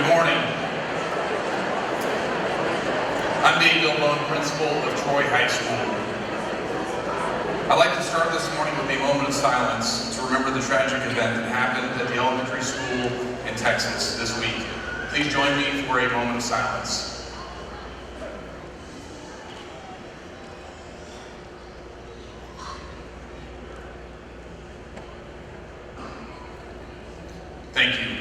morning. I'm Diploma, principal of Troy High School. I'd like to start this morning with a moment of silence to remember the tragic event that happened at the elementary school in Texas this week. Please join me for a moment of silence. Thank you.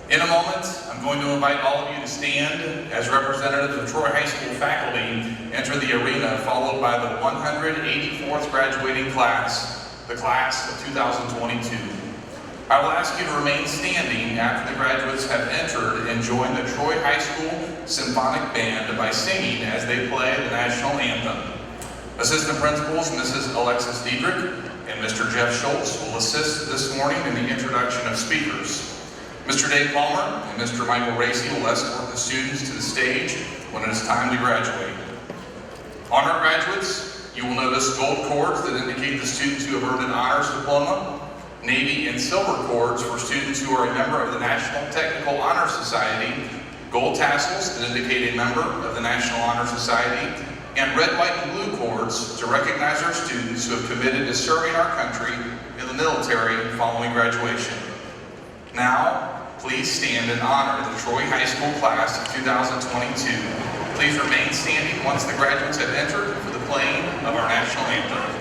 In a moment, I'm going to invite all of you to stand as representatives of Troy High School faculty enter the arena, followed by the 184th graduating class, the class of 2022. I will ask you to remain standing after the graduates have entered and join the Troy High School Symphonic Band by singing as they play the national anthem. Assistant Principals Mrs. Alexis Diedrich and Mr. Jeff Schultz will assist this morning in the introduction of speakers. Mr. Dave Palmer and Mr. Michael Racy will escort the students to the stage when it is time to graduate. Honor graduates, you will notice gold cords that indicate the students who have earned an honors diploma, navy and silver cords for students who are a member of the National Technical Honor Society, gold tassels that indicate a member of the National Honor Society, and red, white, and blue cords to recognize our students who have committed to serving our country in the military following graduation. Now, please stand in honor of the Troy High School class of 2022. Please remain standing once the graduates have entered for the playing of our national anthem.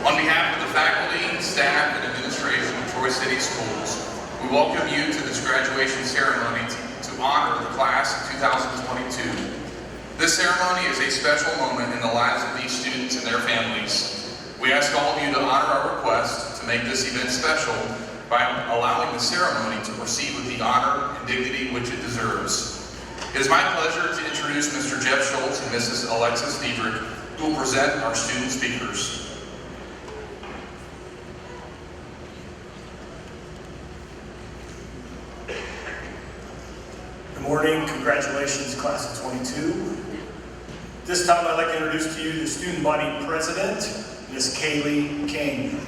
On behalf of the faculty, staff, and administration of Troy City Schools, we welcome you to this graduation ceremony to honor the class of 2022. This ceremony is a special moment in the lives of these students and their families. We ask all of you to honor our request to make this event special by allowing the ceremony to proceed with the honor and dignity which it deserves. It is my pleasure to introduce Mr. Jeff Schultz and Mrs. Alexis Diedrich, who will present our student speakers. Good morning, congratulations class of 22. This time I'd like to introduce to you the student body president, Ms. Kaylee King.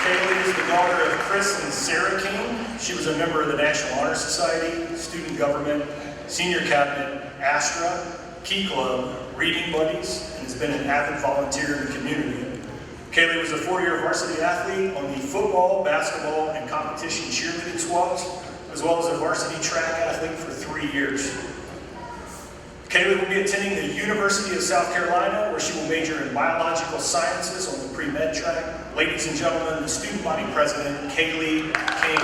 Kaylee is the daughter of Chris and Sarah King. She was a member of the National Honor Society, Student Government, Senior Cabinet, Astra, Key Club, Reading Buddies, and has been an avid volunteer in the community. Kaylee was a 4-year varsity athlete on the football, basketball, and competition cheerleading squads, as well as a varsity track athlete for 3 years. Kaylee will be attending the University of South Carolina, where she will major in biological sciences on the pre-med track. Ladies and gentlemen, the student body president, Kaylee King.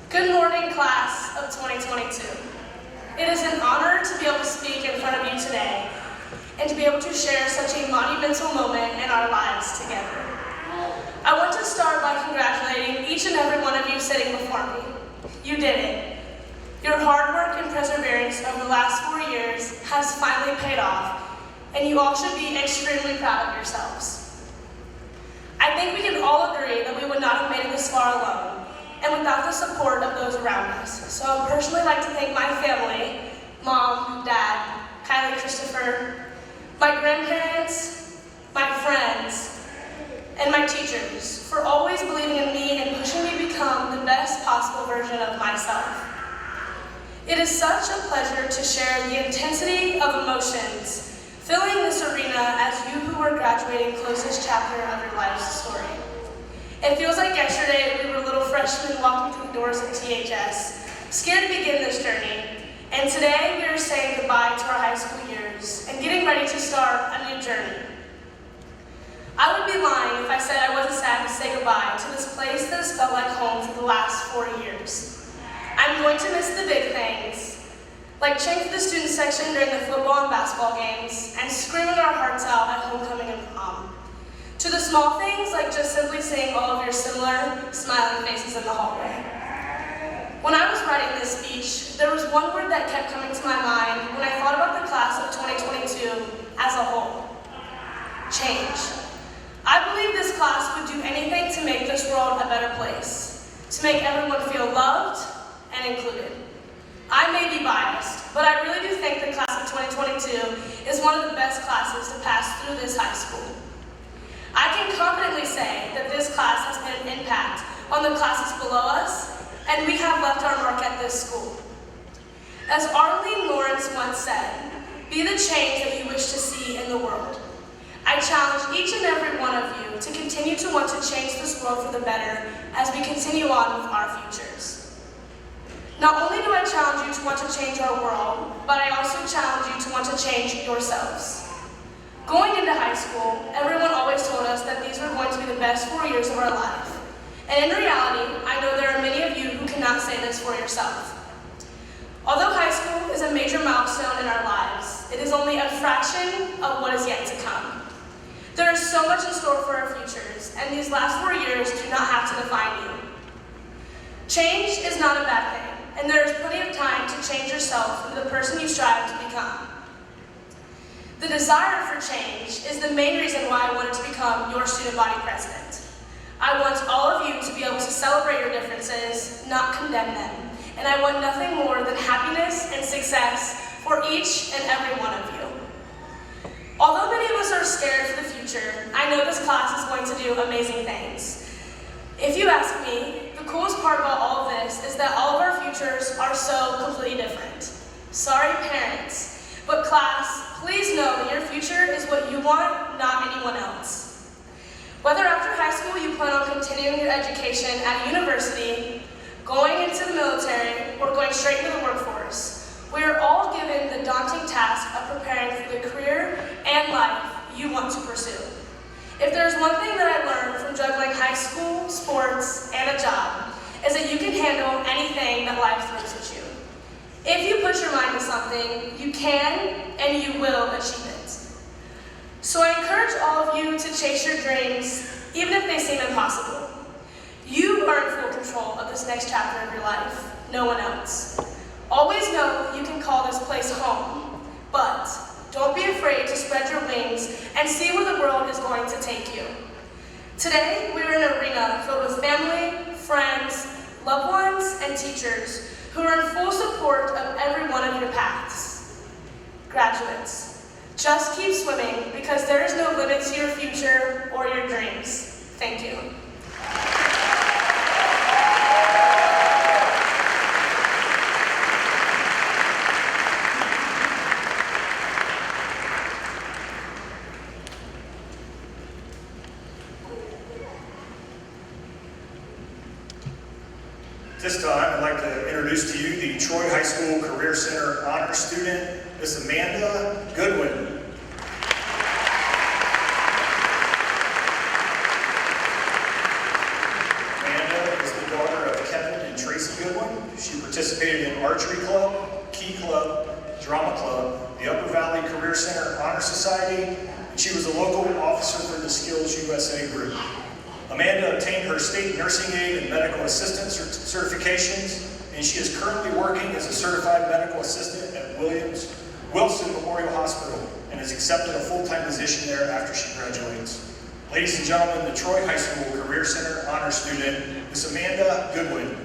Good morning, class of 2022. It is an honor to be able to speak in front of you today and to be able to share such a monumental moment in our lives together. I want to start by congratulating each and every one of you sitting before me. You did it. Your hard work and perseverance over the last 4 years has finally paid off, and you all should be extremely proud of yourselves. I think we can all agree that we would not have made it this far alone, and without the support of those around us. So I would personally like to thank my family, Mom, Dad, Kylie, Christopher, my grandparents, my friends, and my teachers for always believing in me and pushing me to become the best possible version of myself. It is such a pleasure to share the intensity of emotions filling this arena as you who are graduating close this chapter of your life's story. It feels like yesterday we were little freshmen walking through the doors of THS, scared to begin this journey, and today we are saying goodbye to our high school years and getting ready to start a new journey. I would be lying if I said I wasn't sad to say goodbye to this place that has felt like home for the last 4 years. I'm going to miss the big things, like cheering for the student section during the football and basketball games, and screaming our hearts out at homecoming and prom. To the small things, like just simply seeing all of your similar, smiling faces in the hallway. When I was writing this speech, there was one word that kept coming to my mind when I thought about the class of 2022 as a whole: change. I believe this class would do anything to make this world a better place, to make everyone feel loved and included. I may be biased, but I really do think the class of 2022 is one of the best classes to pass through this high school. I can confidently say that this class has made an impact on the classes below us, and we have left our mark at this school. As Arlene Lawrence once said, "Be the change that you wish to see in the world." I challenge each and every one of you to continue to want to change this world for the better as we continue on with our futures. Not only do I challenge you to want to change our world, but I also challenge you to want to change yourselves. Going into high school, everyone always told us that these were going to be the best 4 years of our life. And in reality, I know there are many of you who cannot say this for yourself. Although high school is a major milestone in our lives, it is only a fraction of what is yet to come. There is so much in store for our futures, and these last 4 years do not have to define you. Change is not a bad thing, and there is plenty of time to change yourself into the person you strive to become. The desire for change is the main reason why I wanted to become your student body president. I want all of you to be able to celebrate your differences, not condemn them. And I want nothing more than happiness and success for each and every one of you. Although many of us are scared for the future, I know this class is going to do amazing things. If you ask me, the the coolest part about all of this is that all of our futures are so completely different. Sorry, parents, but class, please know that your future is what you want, not anyone else. Whether after high school you plan on continuing your education at a university, going into the military, or going straight into the workforce, we are all given the daunting task of preparing for the career and life you want to pursue. If there's one thing that I learned from juggling high school, sports, and a job, is that you can handle anything that life throws at you. If you put your mind to something, you can and you will achieve it. So I encourage all of you to chase your dreams, even if they seem impossible. You are in full control of this next chapter of your life, no one else. Always know that you can call this place home, but don't be afraid to spread your wings and see where the world is going to take you. Today, we are in an arena filled with family, friends, loved ones, and teachers who are in full support of every one of your paths. Graduates, just keep swimming because there is no limit to your future or your dreams. Thank you. This time, I'd like to introduce to you the Troy High School Career Center Honor Student, Miss Amanda Goodwin. Amanda is the daughter of Kevin and Tracy Goodwin. She participated in Archery Club, Key Club, Drama Club, the Upper Valley Career Center Honor Society, and she was a local officer for the Skills USA group. Amanda obtained her state nursing aid and medical assistant certifications, and she is currently working as a certified medical assistant at Wilson Memorial Hospital and has accepted a full-time position there after she graduates. Ladies and gentlemen, the Troy High School Career Center Honor Student, Miss Amanda Goodwin.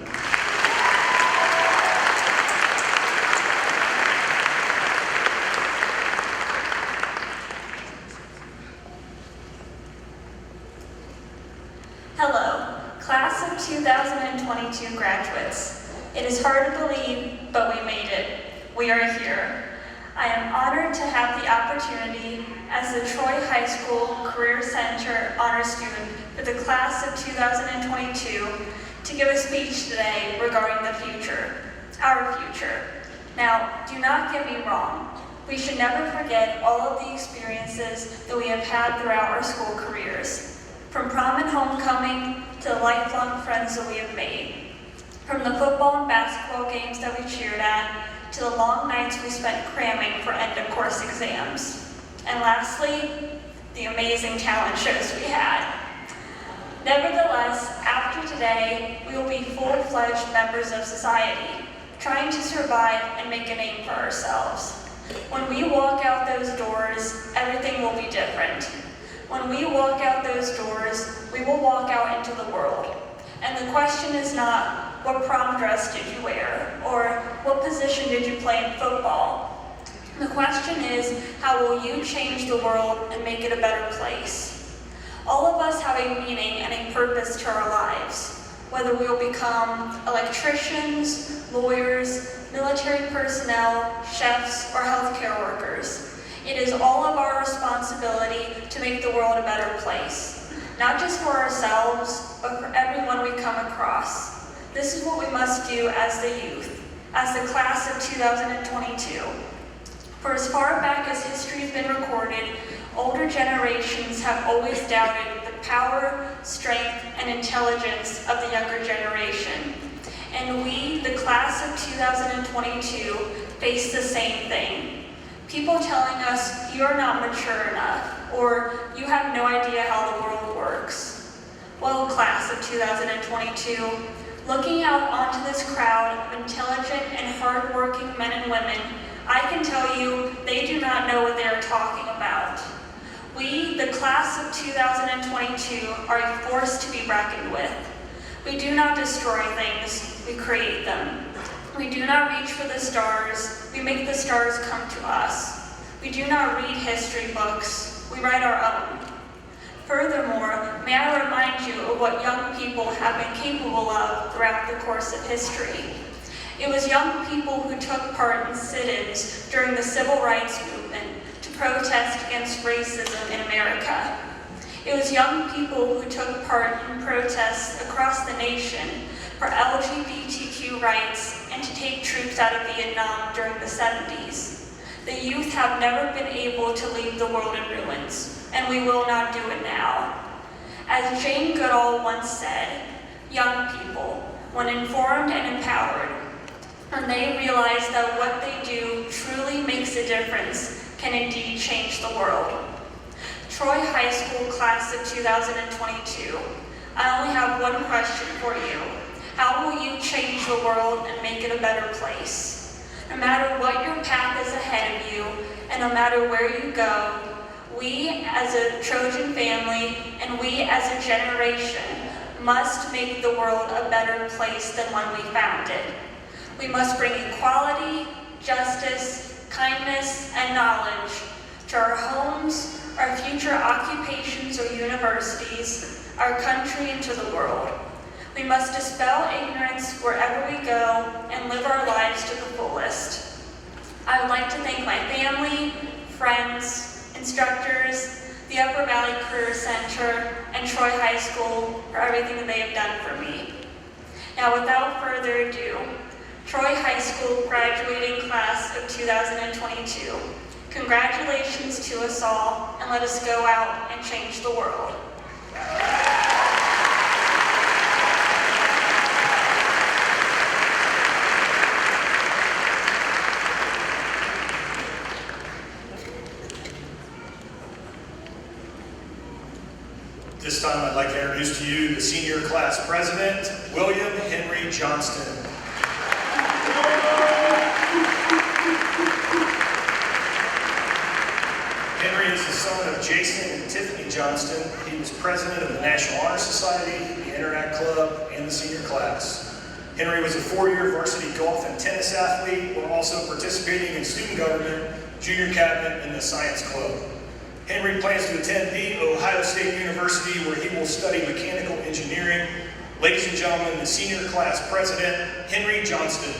Hello, class of 2022 graduates. It is hard to believe, but we made it. We are here. I am honored to have the opportunity as the Troy High School Career Center Honor Student for the class of 2022 to give a speech today regarding the future, our future. Now, do not get me wrong. We should never forget all of the experiences that we have had throughout our school careers. From prom and homecoming to the lifelong friends that we have made. From the football and basketball games that we cheered at, to the long nights we spent cramming for end-of-course exams. And lastly, the amazing talent shows we had. Nevertheless, after today, we will be full-fledged members of society, trying to survive and make a name for ourselves. When we walk out those doors, everything will be different. When we walk out those doors, we will walk out into the world. And the question is not, what prom dress did you wear? Or what position did you play in football? The question is, how will you change the world and make it a better place? All of us have a meaning and a purpose to our lives. Whether we will become electricians, lawyers, military personnel, chefs, or healthcare workers. It is all of our responsibility to make the world a better place, not just for ourselves, but for everyone we come across. This is what we must do as the youth, as the class of 2022. For as far back as history has been recorded, older generations have always doubted the power, strength, and intelligence of the younger generation. And we, the class of 2022, face the same thing. People telling us, you're not mature enough, or you have no idea how the world works. Well, class of 2022, looking out onto this crowd of intelligent and hardworking men and women, I can tell you they do not know what they are talking about. We, the class of 2022, are a force to be reckoned with. We do not destroy things, we create them. We do not reach for the stars, we make the stars come to us. We do not read history books, we write our own. Furthermore, may I remind you of what young people have been capable of throughout the course of history. It was young people who took part in sit-ins during the Civil Rights Movement to protest against racism in America. It was young people who took part in protests across the nation for LGBTQ rights and to take troops out of Vietnam during the 70s. The youth have never been able to leave the world in ruins, and we will not do it now. As Jane Goodall once said, young people, when informed and empowered, and they realize that what they do truly makes a difference, can indeed change the world. Troy High School class of 2022, I only have one question for you. How will you change the world and make it a better place? No matter what your path is ahead of you, and no matter where you go, we as a Trojan family and we as a generation must make the world a better place than when we found it. We must bring equality, justice, kindness, and knowledge to our homes, our future occupations or universities, our country, and to the world. We must dispel ignorance wherever we go and live our lives to the fullest. I would like to thank my family, friends, instructors, the Upper Valley Career Center, and Troy High School for everything that they have done for me. Now, without further ado, Troy High School graduating class of 2022. Congratulations to us all, and let us go out and change the world. This time I'd like to introduce to you the senior class president, William Henry Johnston. Henry is the son of Jason and Tiffany Johnston. He was president of the National Honor Society, the Interact Club, and the senior class. Henry was a four-year varsity golf and tennis athlete, while also participating in student government, junior cabinet, and the science club. Henry plans to attend The Ohio State University, where he will study mechanical engineering. Ladies and gentlemen, the senior class president, Henry Johnston.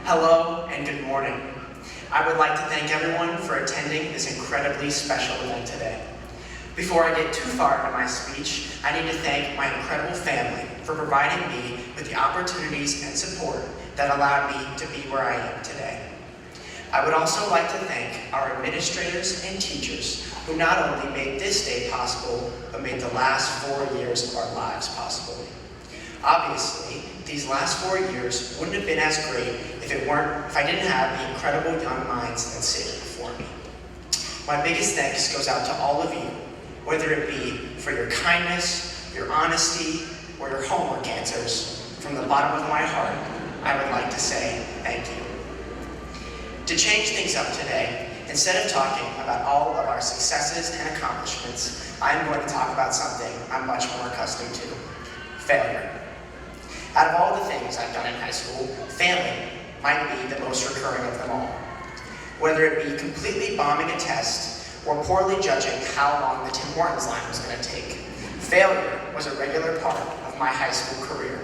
Hello and good morning. I would like to thank everyone for attending this incredibly special event today. Before I get too far into my speech, I need to thank my incredible family for providing me with the opportunities and support that allowed me to be where I am today. I would also like to thank our administrators and teachers who not only made this day possible, but made the last 4 years of our lives possible. Obviously, these last 4 years wouldn't have been as great if I didn't have the incredible young minds that sit before me. My biggest thanks goes out to all of you, whether it be for your kindness, your honesty, or your homework answers. From the bottom of my heart, I would like to say thank you. To change things up today, instead of talking about all of our successes and accomplishments, I'm going to talk about something I'm much more accustomed to: failure. Out of all the things I've done in high school, failing might be the most recurring of them all. Whether it be completely bombing a test or poorly judging how long the Tim Hortons line was going to take, failure was a regular part of my high school career.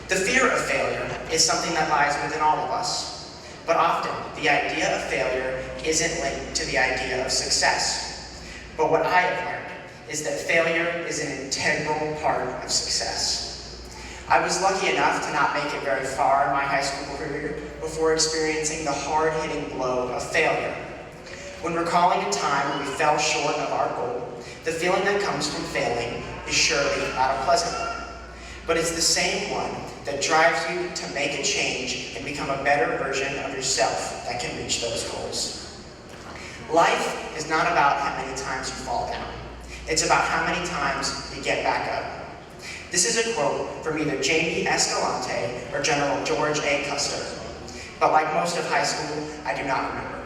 The fear of failure is something that lies within all of us, but often the idea of failure isn't linked to the idea of success. But what I have learned is that failure is an integral part of success. I was lucky enough to not make it very far in my high school career before experiencing the hard-hitting blow of failure. When recalling a time when we fell short of our goal, the feeling that comes from failing is surely not a pleasant one. But it's the same one that drives you to make a change and become a better version of yourself that can reach those goals. Life is not about how many times you fall down. It's about how many times you get back up. This is a quote from either Jamie Escalante or General George A. Custer. but like most of high school, I do not remember.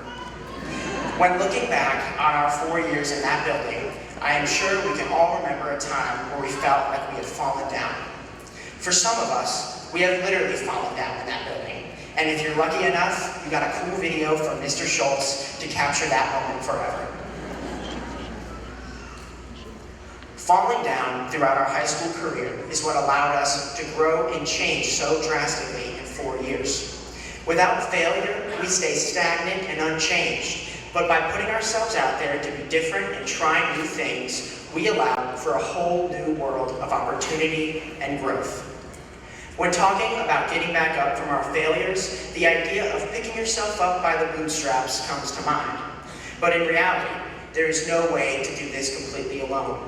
When looking back on our 4 years in that building, I am sure we can all remember a time where we felt like we had fallen down. For some of us, we have literally fallen down in that building. And if you're lucky enough, you got a cool video from Mr. Schultz to capture that moment forever. Falling down throughout our high school career is what allowed us to grow and change so drastically in 4 years. Without failure, we stay stagnant and unchanged. But by putting ourselves out there to be different and trying new things, we allow for a whole new world of opportunity and growth. When talking about getting back up from our failures, the idea of picking yourself up by the bootstraps comes to mind. But in reality, there is no way to do this completely alone.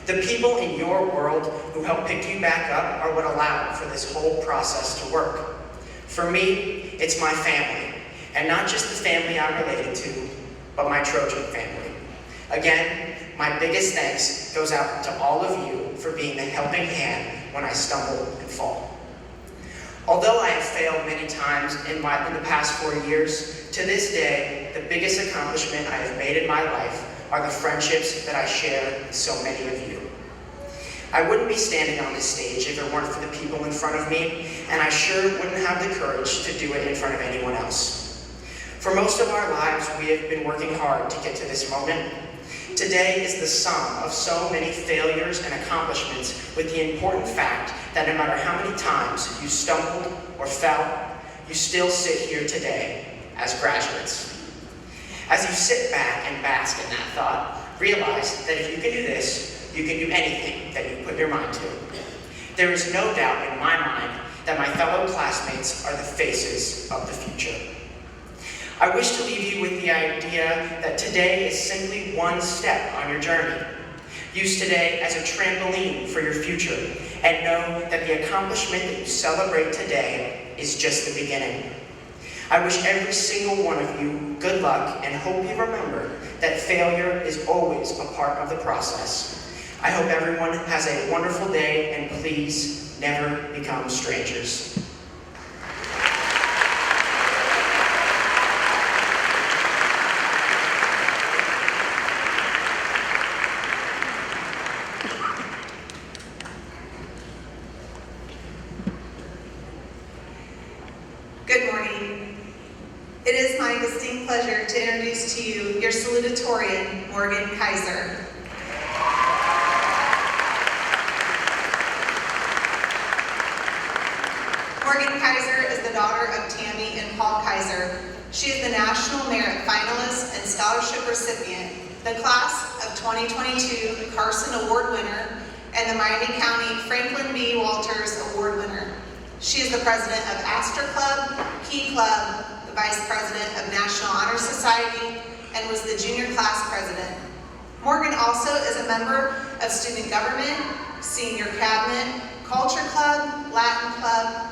The people in your world who help pick you back up are what allow for this whole process to work. For me, it's my family, and not just the family I'm related to, but my Trojan family. Again, my biggest thanks goes out to all of you for being the helping hand when I stumble and fall. Although I have failed many times in the past 4 years, to this day, the biggest accomplishment I have made in my life are the friendships that I share with so many of you. I wouldn't be standing on this stage if it weren't for the people in front of me, and I sure wouldn't have the courage to do it in front of anyone else. For most of our lives, we have been working hard to get to this moment. Today is the sum of so many failures and accomplishments, with the important fact that no matter how many times you stumbled or fell, you still sit here today as graduates. As you sit back and bask in that thought, realize that if you can do this, you can do anything that you put your mind to. There is no doubt in my mind that my fellow classmates are the faces of the future. I wish to leave you with the idea that today is simply one step on your journey. Use today as a trampoline for your future, and know that the accomplishment that you celebrate today is just the beginning. I wish every single one of you good luck and hope you remember that failure is always a part of the process. I hope everyone has a wonderful day, and please never become strangers. Good morning. It is my distinct pleasure to introduce to you your salutatorian, Morgan Kaiser. Morgan Kaiser is the daughter of Tammy and Paul Kaiser. She is the National Merit Finalist and Scholarship recipient, the Class of 2022 Carson Award winner, and the Miami County Franklin B. Walters Award winner. She is the president of Astor Club, Key Club, the vice president of National Honor Society, and was the junior class president. Morgan also is a member of student government, senior cabinet, culture club, Latin club,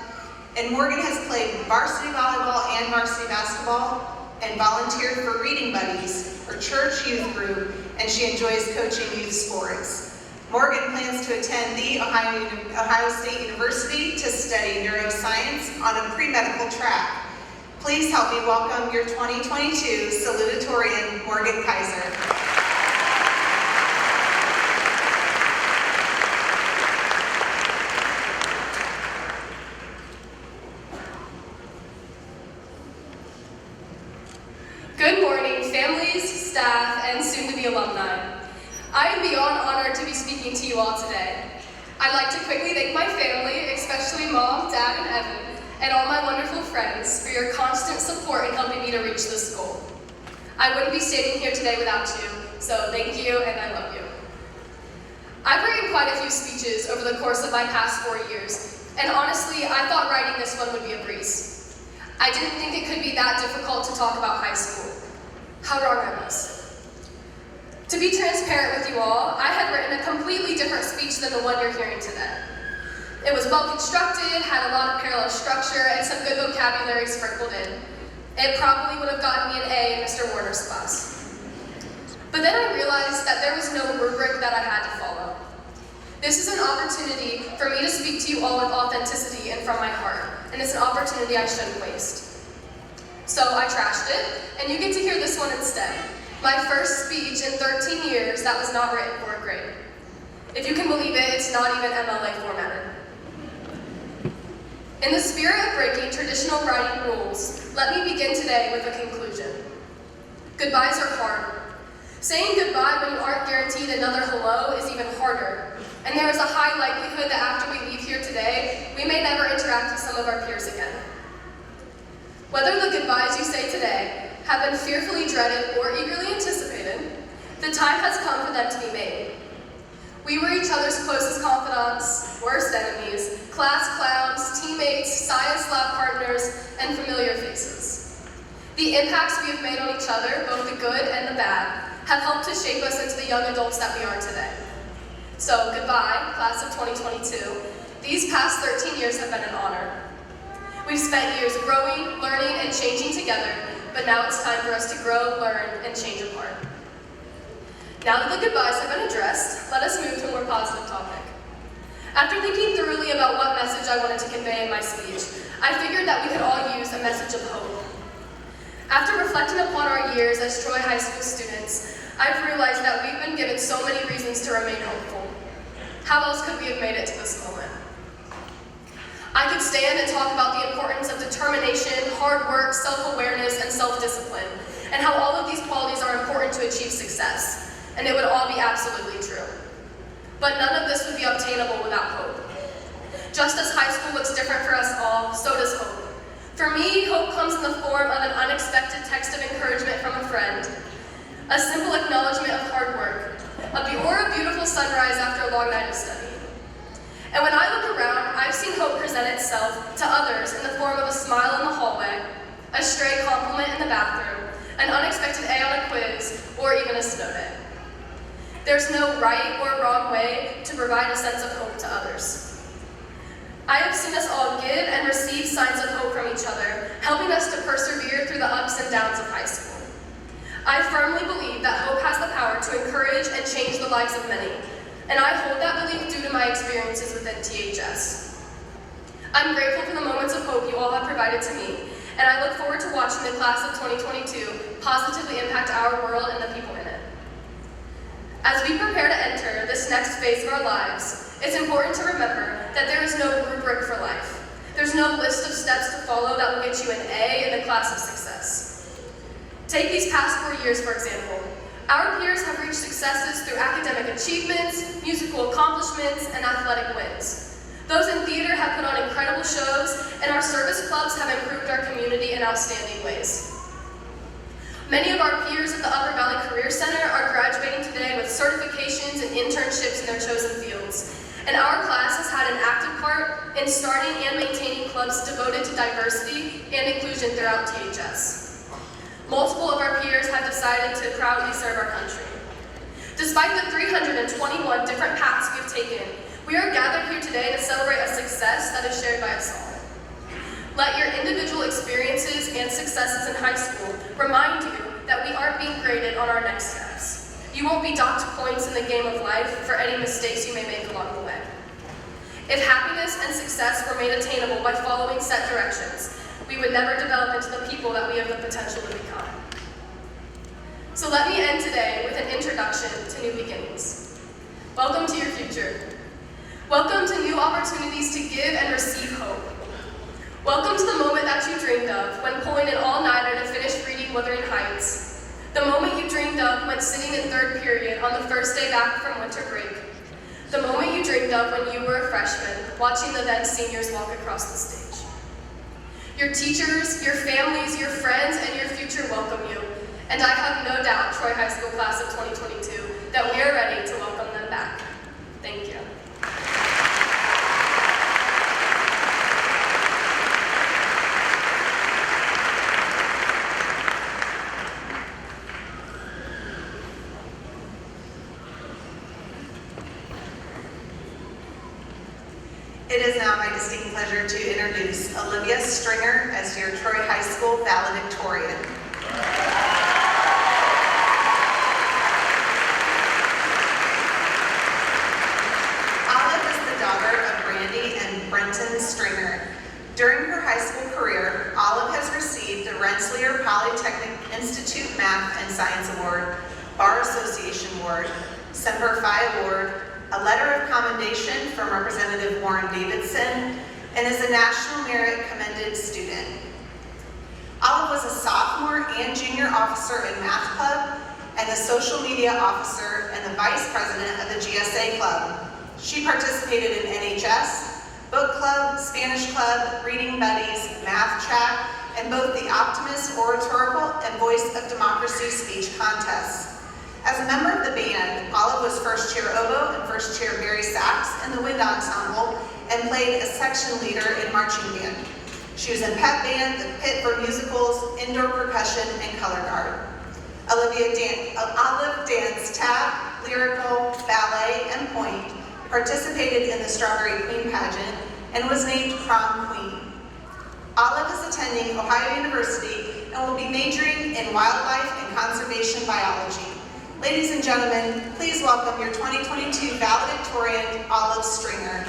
and Morgan has played varsity volleyball and varsity basketball, and volunteered for Reading Buddies, her church youth group, and she enjoys coaching youth sports. Morgan plans to attend the Ohio State University to study neuroscience on a pre-medical track. Please help me welcome your 2022 salutatorian, Morgan Kaiser. Good morning, families, staff, and soon-to-be alumni. I am beyond honored to be speaking to you all today. I'd like to quickly thank my family, especially Mom, Dad, and Evan, and all my wonderful friends for your constant support in helping me to reach this goal. I wouldn't be standing here today without you, so thank you and I love you. I've written quite a few speeches over the course of my past 4 years, and honestly, I thought writing this one would be a breeze. I didn't think it could be that difficult to talk about high school. How wrong I was. To be transparent with you all, I had written a completely different speech than the one you're hearing today. It was well constructed, had a lot of parallel structure, and some good vocabulary sprinkled in. It probably would have gotten me an A in Mr. Warner's class. But then I realized that there was no rubric that I had to follow. This is an opportunity for me to speak to you all with authenticity and from my heart, and it's an opportunity I shouldn't waste. So I trashed it, and you get to hear this one instead. My first speech in 13 years that was not written for a grade. If you can believe it, it's not even MLA formatted. In the spirit of breaking traditional writing rules, let me begin today with a conclusion. Goodbyes are hard. Saying goodbye when you aren't guaranteed another hello is even harder, and there is a high likelihood that after we leave here today, we may never interact with some of our peers again. Whether the goodbyes you say today have been fearfully dreaded or eagerly anticipated, the time has come for them to be made. We were each other's closest confidants, worst enemies, class clowns, teammates, science lab partners, and familiar faces. The impacts we have made on each other, both the good and the bad, have helped to shape us into the young adults that we are today. So goodbye, class of 2022. These past 13 years have been an honor. We've spent years growing, learning, and changing together, but now it's time for us to grow, learn, and change apart. Now that the goodbyes have been addressed, let us move to a more positive topic. After thinking thoroughly about what message I wanted to convey in my speech, I figured that we could all use a message of hope. After reflecting upon our years as Troy High School students, I've realized that we've been given so many reasons to remain hopeful. How else could we have made it to this moment? I could stand and talk about the importance of determination, hard work, self-awareness, and self-discipline, and how all of these qualities are important to achieve success, and it would all be absolutely true. But none of this would be obtainable without hope. Just as high school looks different for us all, so does hope. For me, hope comes in the form of an unexpected text of encouragement from a friend, a simple acknowledgement of hard work, or a beautiful sunrise after a long night of study. And when I look around, I've seen hope present itself to others in the form of a smile in the hallway, a stray compliment in the bathroom, an unexpected A on a quiz, or even a snow day. There's no right or wrong way to provide a sense of hope to others. I have seen us all give and receive signs of hope from each other, helping us to persevere through the ups and downs of high school. I firmly believe that hope has the power to encourage and change the lives of many, and I hold that belief due to my experiences within THS. I'm grateful for the moments of hope you all have provided to me, and I look forward to watching the class of 2022 positively impact our world and the people in it. As we prepare to enter this next phase of our lives, it's important to remember that there is no rubric for life. There's no list of steps to follow that will get you an A in the class of success. Take these past 4 years, for example. Our peers have reached successes through academic achievements, musical accomplishments, and athletic wins. Those in theater have put on incredible shows, and our service clubs have improved our community in outstanding ways. Many of our peers at the Upper Valley Career Center are graduating today with certifications and internships in their chosen fields. And our class has had an active part in starting and maintaining clubs devoted to diversity and inclusion throughout THS. Multiple of our peers have decided to proudly serve our country. Despite the 321 different paths we have taken, we are gathered here today to celebrate a success that is shared by us all. Let your individual experiences and successes in high school remind you that we aren't being graded on our next steps. You won't be docked points in the game of life for any mistakes you may make along the way. If happiness and success were made attainable by following set directions, we would never develop into the people that we have the potential to become. So let me end today with an introduction to new beginnings. Welcome to your future. Welcome to new opportunities to give and receive hope. Welcome to the moment that you dreamed of when pulling an all-nighter to finish reading Wuthering Heights. The moment you dreamed of when sitting in third period on the first day back from winter break. The moment you dreamed of when you were a freshman, watching the then seniors walk across the stage. Your teachers, your families, your friends, and your future welcome you. And I have no doubt, Troy High School class of 2022, that we are ready to welcome them back. Thank you. It is now my distinct pleasure to introduce Olivia Stringer as your Troy High School valedictorian. Olive is the daughter of Randy and Brenton Stringer. During her high school career, Olive has received the Rensselaer Polytechnic Institute Math and Science Award, Bar Association Award, Semper Fi Award, a letter of commendation from Representative Warren Davidson, and is a National Merit Commended student. Olive was a sophomore and junior officer in Math Club and the social media officer and the vice president of the GSA Club. She participated in NHS, Book Club, Spanish Club, Reading Buddies, Math Chat, and both the Optimist Oratorical and Voice of Democracy speech contests. As a member of the band, Olive was first chair oboe and first chair Barry sax in the wind ensemble and played as section leader in marching band. She was in pep band, the pit for musicals, indoor percussion, and color guard. Olive danced tap, lyrical, ballet, and point, participated in the Strawberry Queen pageant, and was named prom queen. Olive is attending Ohio University and will be majoring in wildlife and conservation biology. Ladies and gentlemen, please welcome your 2022 valedictorian, Olive Stringer.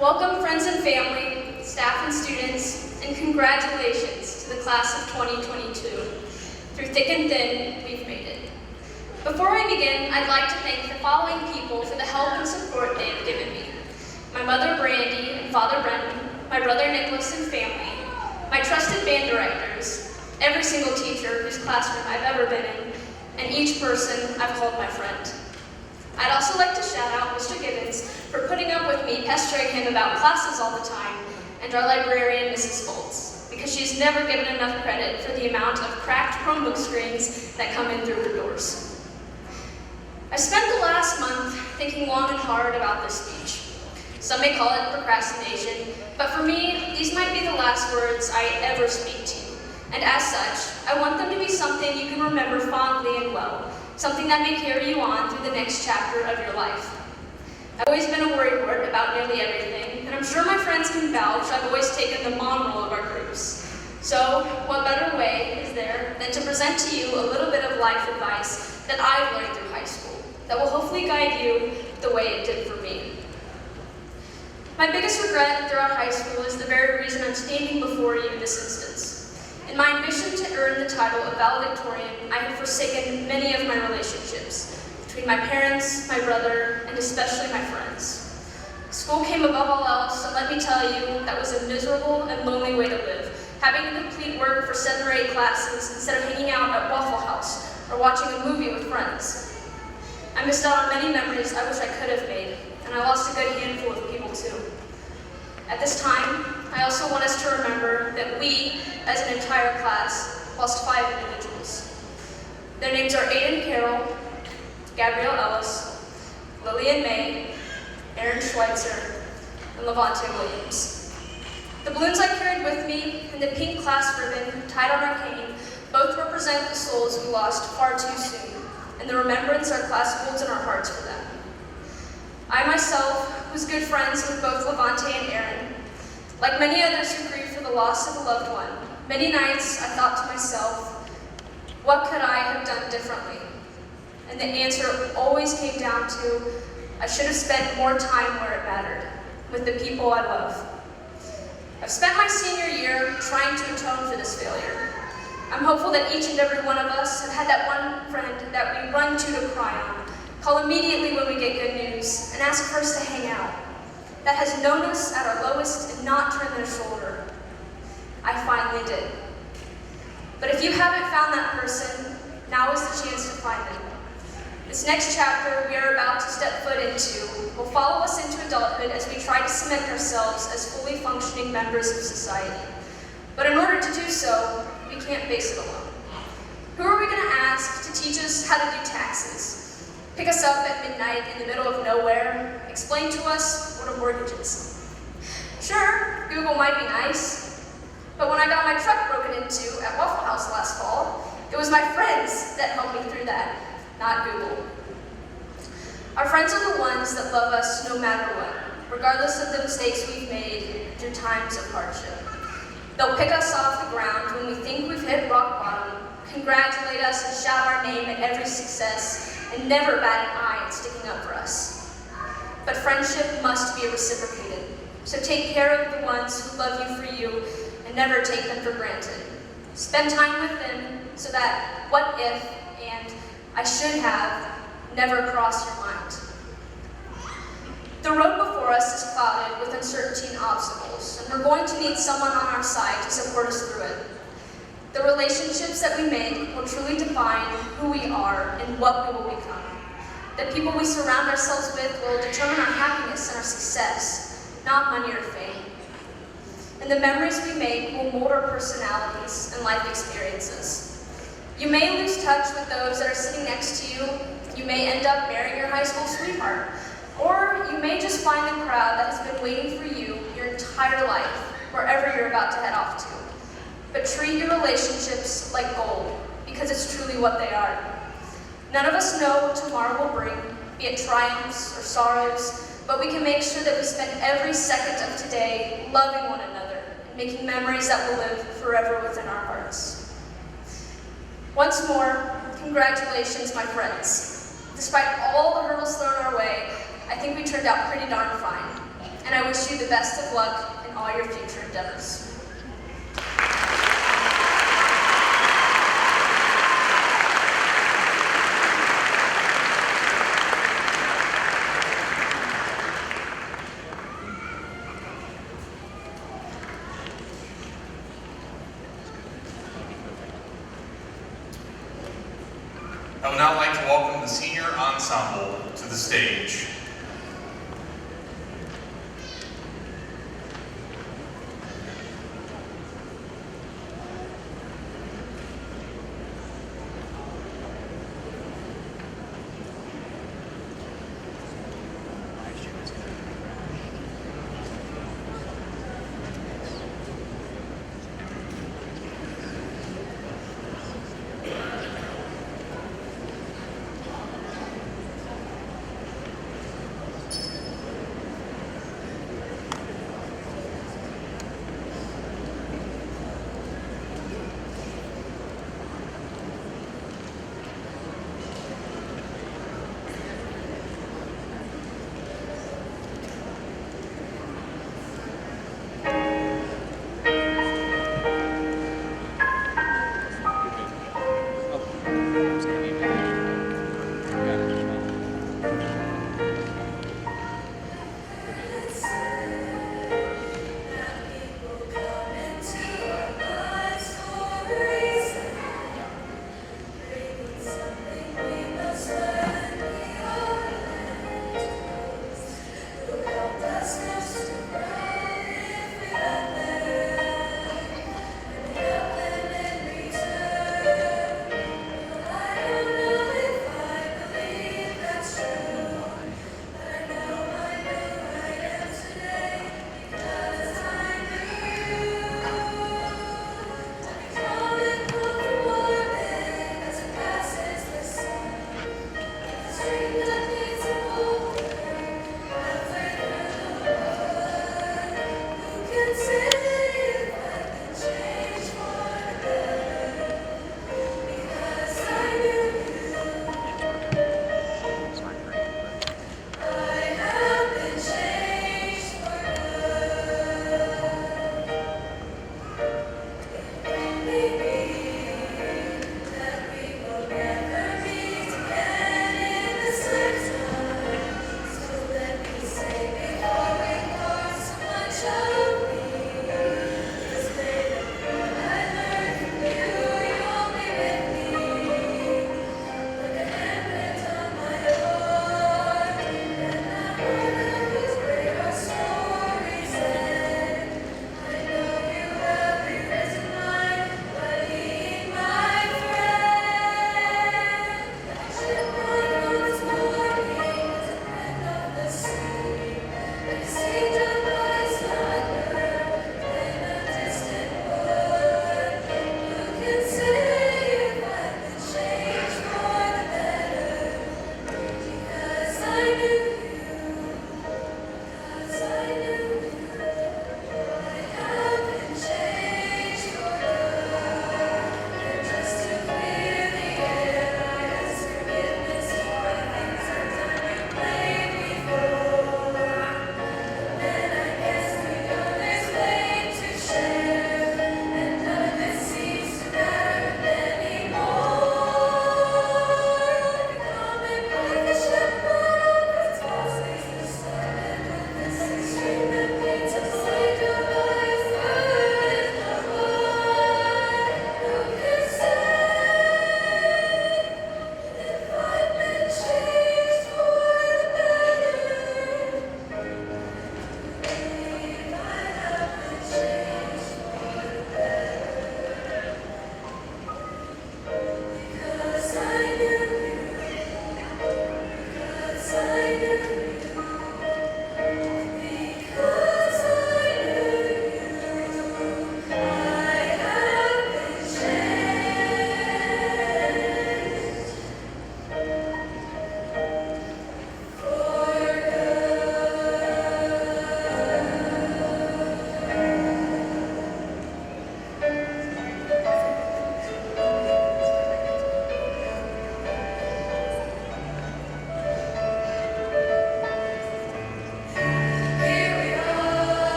Welcome, friends and family, staff and students, and congratulations to the class of 2022. Through thick and thin, we've made it. Before I begin, I'd like to thank the following people for the help and support they have given me. My mother, Brandy, and father, Brendan, my brother, Nicholas, and family, my trusted band directors, every single teacher whose classroom I've ever been in, and each person I've called my friend. I'd also like to shout out Mr. Gibbons for putting up with me pestering him about classes all the time, and our librarian, Mrs. Foltz, because she's never given enough credit for the amount of cracked Chromebook screens that come in through her doors. I spent the last month thinking long and hard about this speech. Some may call it procrastination, but for me, these might be the last words I ever speak to you, and as such, I want them to be something you can remember fondly and well, something that may carry you on through the next chapter of your life. I've always been a worrywart about nearly everything, and I'm sure my friends can vouch I've always taken the mom role of our groups. So, what better way is there than to present to you a little bit of life advice that I've learned through high school, that will hopefully guide you the way it did for me. My biggest regret throughout high school is the very reason I'm standing before you in this instance. In my ambition to earn the title of valedictorian, I have forsaken many of my relationships, between my parents, my brother, and especially my friends. School came above all else, and let me tell you, that was a miserable and lonely way to live, having to complete work for 7 or 8 classes instead of hanging out at Waffle House or watching a movie with friends. I missed out on many memories I wish I could have made, and I lost a good handful of people too. At this time, I also want us to remember that we, as an entire class, lost 5 individuals. Their names are Aiden Carroll, Gabrielle Ellis, Lillian May, Aaron Schweitzer, and Levante Williams. The balloons I carried with me and the pink class ribbon tied on our cane both represent the souls we lost far too soon, and the remembrance our class holds in our hearts for them. I myself was good friends with both Levante and Aaron. Like many others who grieve for the loss of a loved one, many nights I thought to myself, what could I have done differently? And the answer always came down to, I should have spent more time where it mattered, with the people I love. I've spent my senior year trying to atone for this failure. I'm hopeful that each and every one of us have had that one friend that we run to cry on, call immediately when we get good news, and ask for us to hang out, that has known us at our lowest and not turned their shoulder. I finally did. But if you haven't found that person, now is the chance to find them. This next chapter we are about to step foot into will follow us into adulthood as we try to cement ourselves as fully functioning members of society. But in order to do so, we can't face it alone. Who are we going to ask to teach us how to do taxes? Pick us up at midnight in the middle of nowhere, explain to us what a mortgage is. Sure, Google might be nice, but when I got my truck broken into at Waffle House last fall, it was my friends that helped me not Google. Our friends are the ones that love us no matter what, regardless of the mistakes we've made through times of hardship. They'll pick us off the ground when we think we've hit rock bottom, congratulate us and shout our name at every success, and never bat an eye at sticking up for us. But friendship must be reciprocated, so take care of the ones who love you for you and never take them for granted. Spend time with them so that what if and I should have never cross your mind. The road before us is clouded with uncertainty and obstacles, and we're going to need someone on our side to support us through it. The relationships that we make will truly define who we are and what we will become. The people we surround ourselves with will determine our happiness and our success, not money or fame. And the memories we make will mold our personalities and life experiences. You may lose touch with those that are sitting next to you. You may end up marrying your high school sweetheart. Or you may just find the crowd that has been waiting for you your entire life, wherever you're about to head off to. But treat your relationships like gold, because it's truly what they are. None of us know what tomorrow will bring, be it triumphs or sorrows, but we can make sure that we spend every second of today loving one another and making memories that will live forever within our hearts. Once more, congratulations, my friends. Despite all the hurdles thrown our way, I think we turned out pretty darn fine, and I wish you the best of luck in all your future endeavors. I would now like to welcome the senior ensemble to the stage.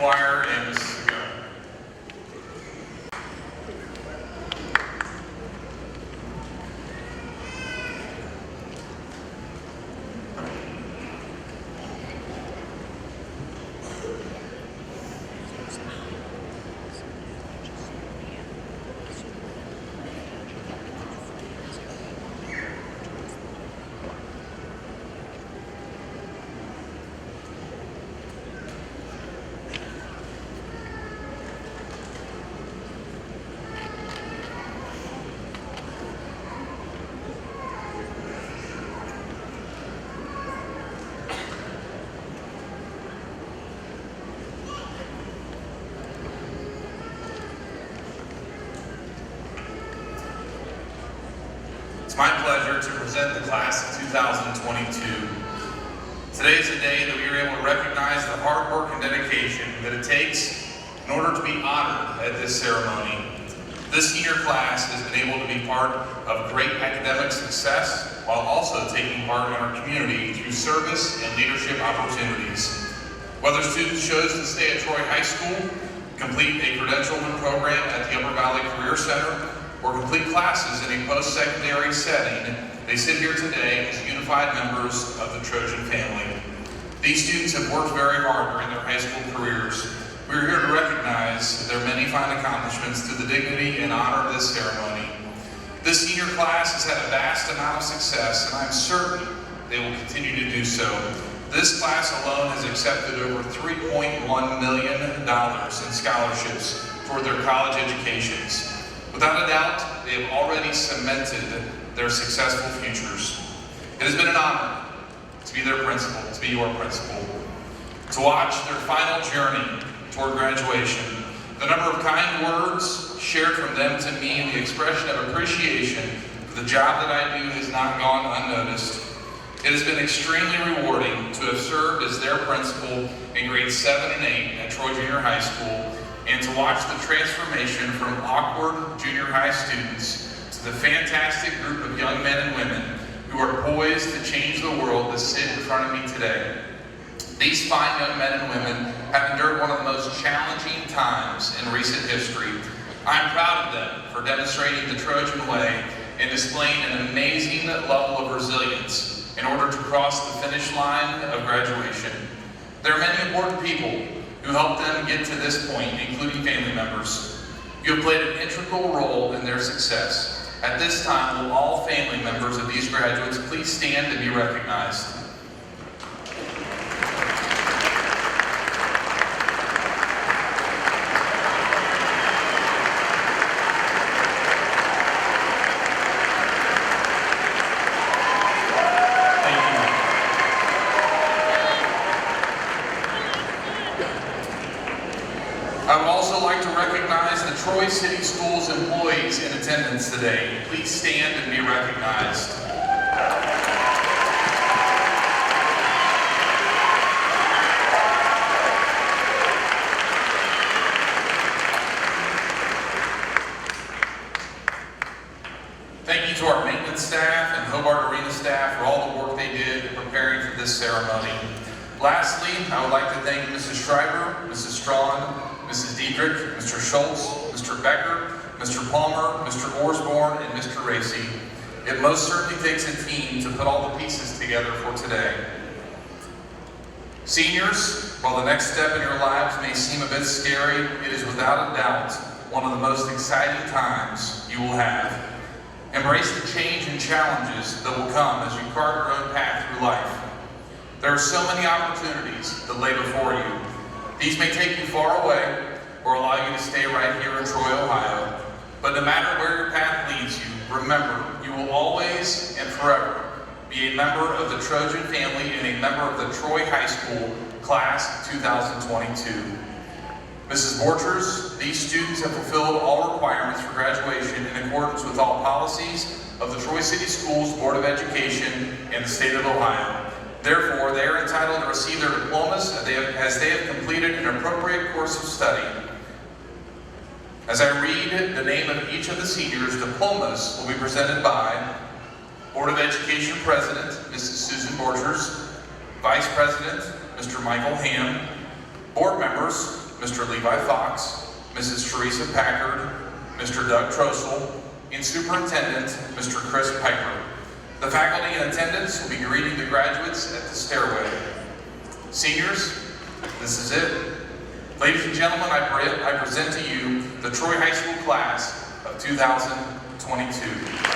choir and Mrs. Ago. It's my pleasure to present the class of 2022. Today is a day that we are able to recognize the hard work and dedication that it takes in order to be honored at this ceremony. This senior class has been able to be part of great academic success while also taking part in our community through service and leadership opportunities. Whether students chose to stay at Troy High School, complete a credentialment program at the Upper Valley Career Center, or complete classes in a post-secondary setting, they sit here today as unified members of the Trojan family. These students have worked very hard during their high school careers. We are here to recognize their many fine accomplishments to the dignity and honor of this ceremony. This senior class has had a vast amount of success, and I'm certain they will continue to do so. This class alone has accepted over $3.1 million in scholarships toward their college educations. Without a doubt, they have already cemented their successful futures. It has been an honor to be their principal, to be your principal, to watch their final journey toward graduation. The number of kind words shared from them to me and the expression of appreciation for the job that I do has not gone unnoticed. It has been extremely rewarding to have served as their principal in grades 7 and 8 at Troy Junior High School, and to watch the transformation from awkward junior high students to the fantastic group of young men and women who are poised to change the world that sit in front of me today. These fine young men and women have endured one of the most challenging times in recent history. I am proud of them for demonstrating the Trojan way and displaying an amazing level of resilience in order to cross the finish line of graduation. There are many important people who helped them get to this point, including family members. You have played an integral role in their success. At this time, will all family members of these graduates please stand and be recognized? I would also like to recognize the Troy City Schools employees in attendance today. Please stand and be recognized. Thank you to our maintenance staff and Hobart Arena staff for all the work they did in preparing for this ceremony. Lastly, I would like to thank Mrs. Schreiber, Mrs. Strawn, Mrs. Diedrich, Mr. Schultz, Mr. Becker, Mr. Palmer, Mr. Orsborn, and Mr. Racy. It most certainly takes a team to put all the pieces together for today. Seniors, while the next step in your lives may seem a bit scary, it is without a doubt one of the most exciting times you will have. Embrace the change and challenges that will come as you carve your own path through life. There are so many opportunities that lay before you. These may take you far away or allow you to stay right here in Troy, Ohio. But no matter where your path leads you, remember, you will always and forever be a member of the Trojan family and a member of the Troy High School Class 2022. Mrs. Borchers, these students have fulfilled all requirements for graduation in accordance with all policies of the Troy City Schools Board of Education and the state of Ohio. Therefore, they are entitled to receive their diplomas as they have completed an appropriate course of study. As I read the name of each of the seniors, diplomas will be presented by Board of Education President, Mrs. Susan Borchers, Vice President, Mr. Michael Ham, Board members, Mr. Levi Fox, Mrs. Teresa Packard, Mr. Doug Trossel, and Superintendent, Mr. Chris Piper. The faculty in attendance will be greeting the graduates at the stairway. Seniors, this is it. Ladies and gentlemen, I present to you the Troy High School Class of 2022.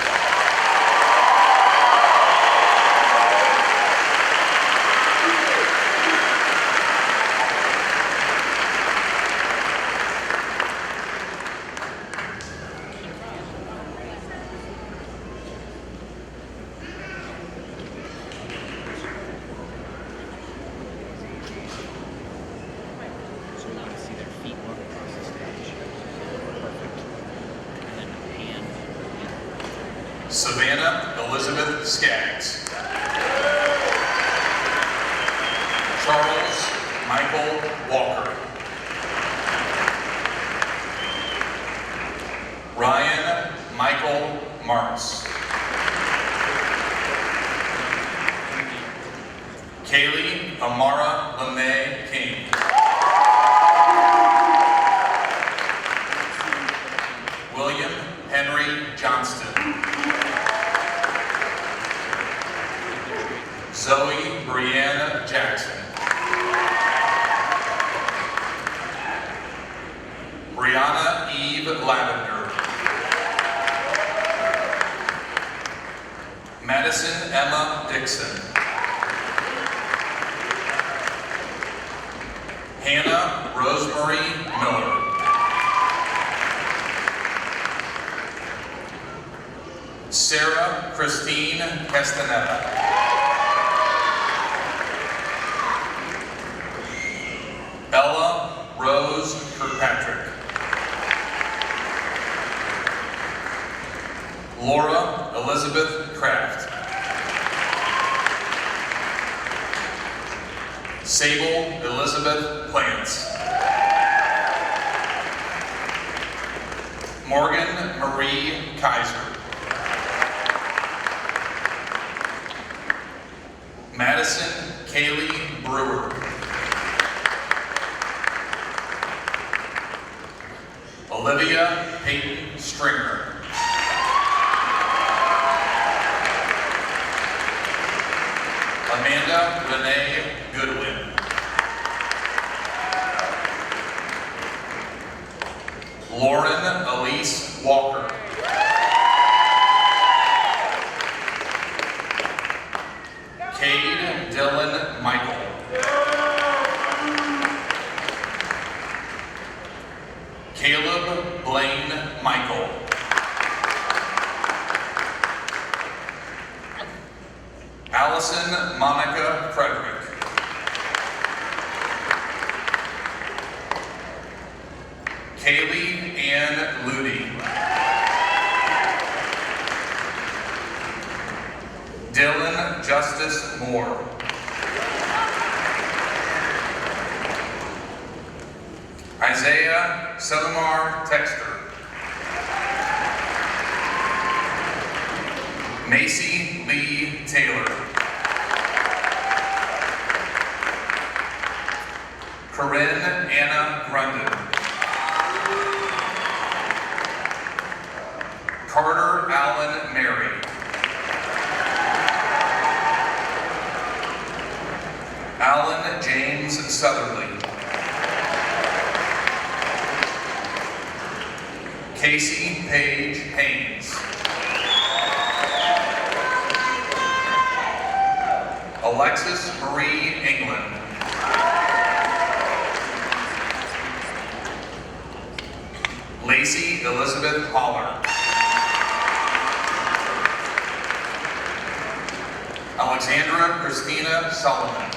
Savannah Elizabeth Skaggs. Charles Michael Walker. Ryan Michael Marks. Kaylee Amara Lene King. William Henry Johnston. Zoe Brianna Jackson. Brianna Eve Lavender. Madison Emma Dixon. Hannah Rosemary Miller. Sarah Christine Castaneda. Ella Rose Kirkpatrick. Laura Elizabeth Kraft. Sable Elizabeth Plants. Morgan Marie Kaiser. Madison Kaylee Brewer. Olivia Peyton Stringer. Amanda Renee Goodwin. Lauren Elise Walker. Cade Dylan Michael. Caleb Blaine Michael. Allison Monica Frederick. Kaylee Ann Ludy. Dylan Justice Moore. Isaiah Sotomar Texter. Macy Lee Taylor. Corinne Anna Grundon. Carter Allen Mary. Alan James Southerly. Casey Paige Haynes. Alexis Marie England. Lacey Elizabeth Holler. Alexandra Christina Solomon.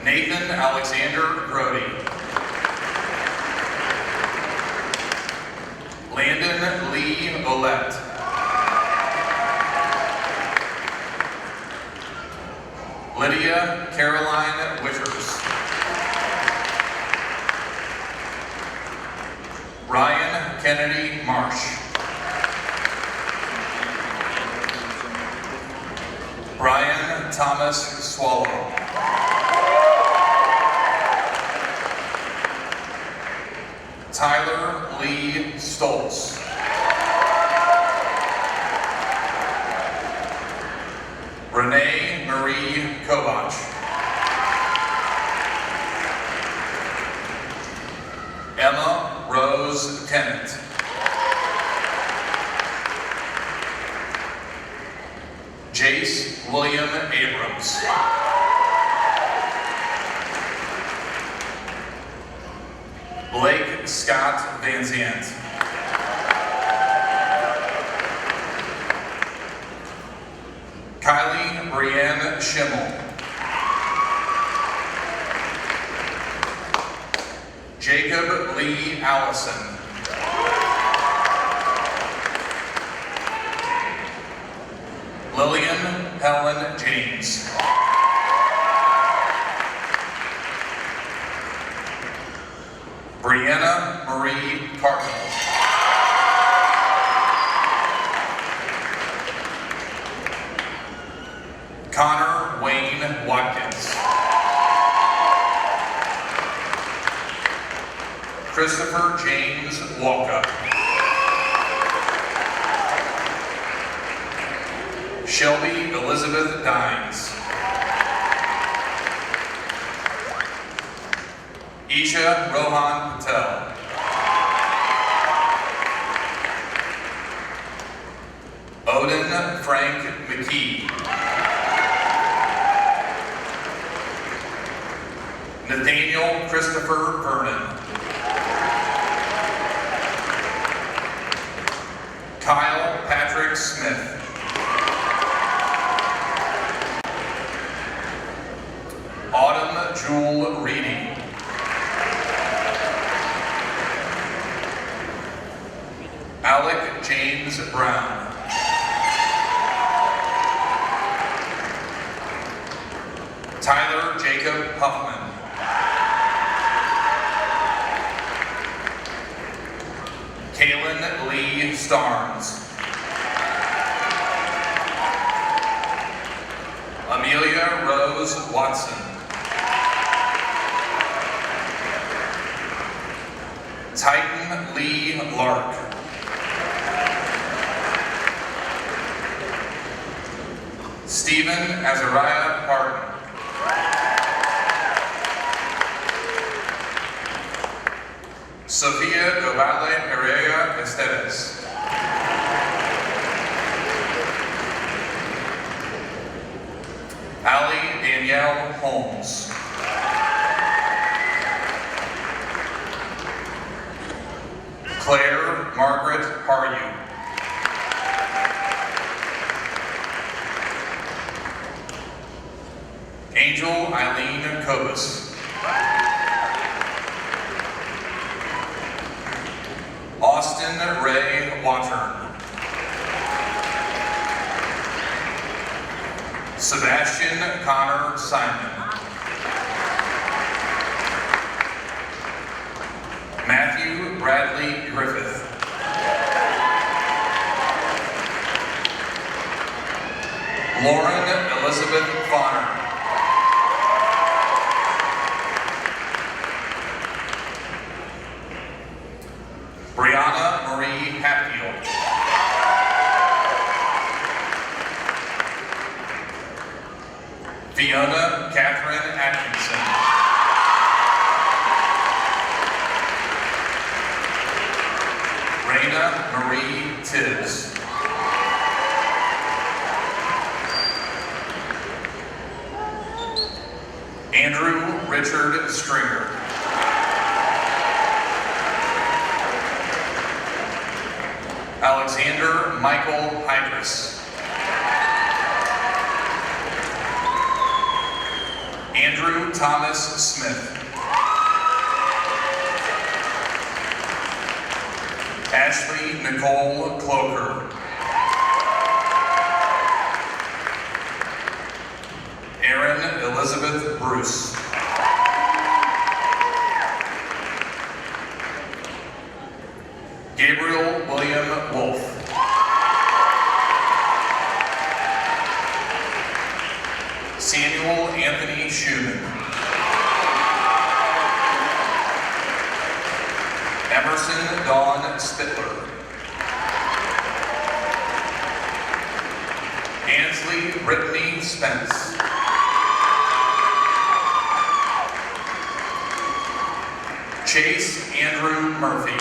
Nathan Alexander Grody. Landon Lee Olette. Lydia Caroline Witters. Ryan Kennedy Marsh. Brian Thomas Swallow. Tyler Lee Stoltz. Renee Marie Kovach. Emma Rose Tennant. Jace William Abrams. Blake Scott Van Zandt. Kylie Brianne Schimmel. Jacob Lee Allison. Lillian Helen James. Brianna Marie Cardinal. Connor Wayne Watkins. Christopher James Walkup. Shelby Elizabeth Dines. Isha Rohan Patel. Odin Frank McKee. Nathaniel Christopher Vernon. Kyle Patrick Smith. Autumn Jewel Reading. Alec James Brown. Tyler Jacob Huffman. Kaylin Lee Starnes. Amelia Rose Watson. Titan Lee Lark. Stephen Azariah Parton. Sofia Dovale Pereira Esteves. Allie Danielle Holmes. Claire Margaret Haryu. Angel Eileen Kobus. Austin Ray Watern. Sebastian Connor Simon. Matthew Bradley Griffith. Lauren Elizabeth Bonner. Brianna Marie Hatfield. Fiona Catherine Atkinson. Raina Marie Tibbs. Andrew Richard Stringer. Alexander Michael Hydras. Andrew Thomas Smith. Ashley Nicole Cloker. Erin Elizabeth Bruce. Gabriel William Wolf. Samuel Anthony Schumann. Emerson Dawn Spittler. Ansley Brittany Spence. Chase Andrew Murphy.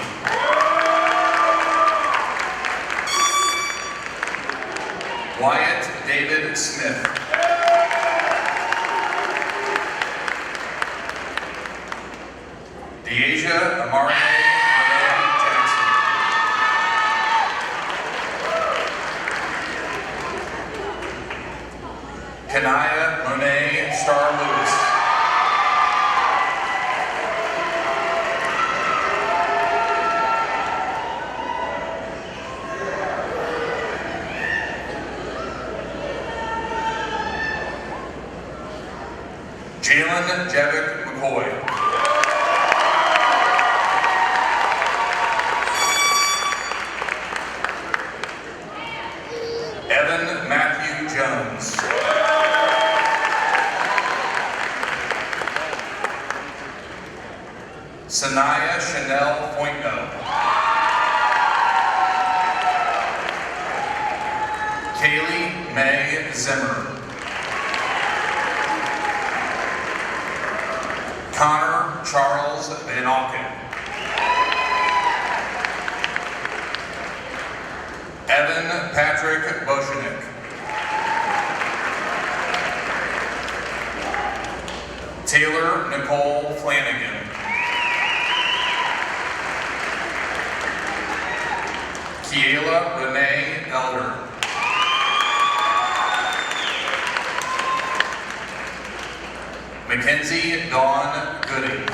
Wyatt David Smith. Deasia Amari Renee Jackson. Kanaya Monet Star Lewis. Jalen Jevick McCoy. Evan Matthew Jones. Sanaya Chanel Pointno. Kaylee May Zimmer. Connor Charles Van Auken. Evan Patrick Boshenik. Taylor Nicole Flanagan. Kiela Renee Elder. Mackenzie Dawn Gooding.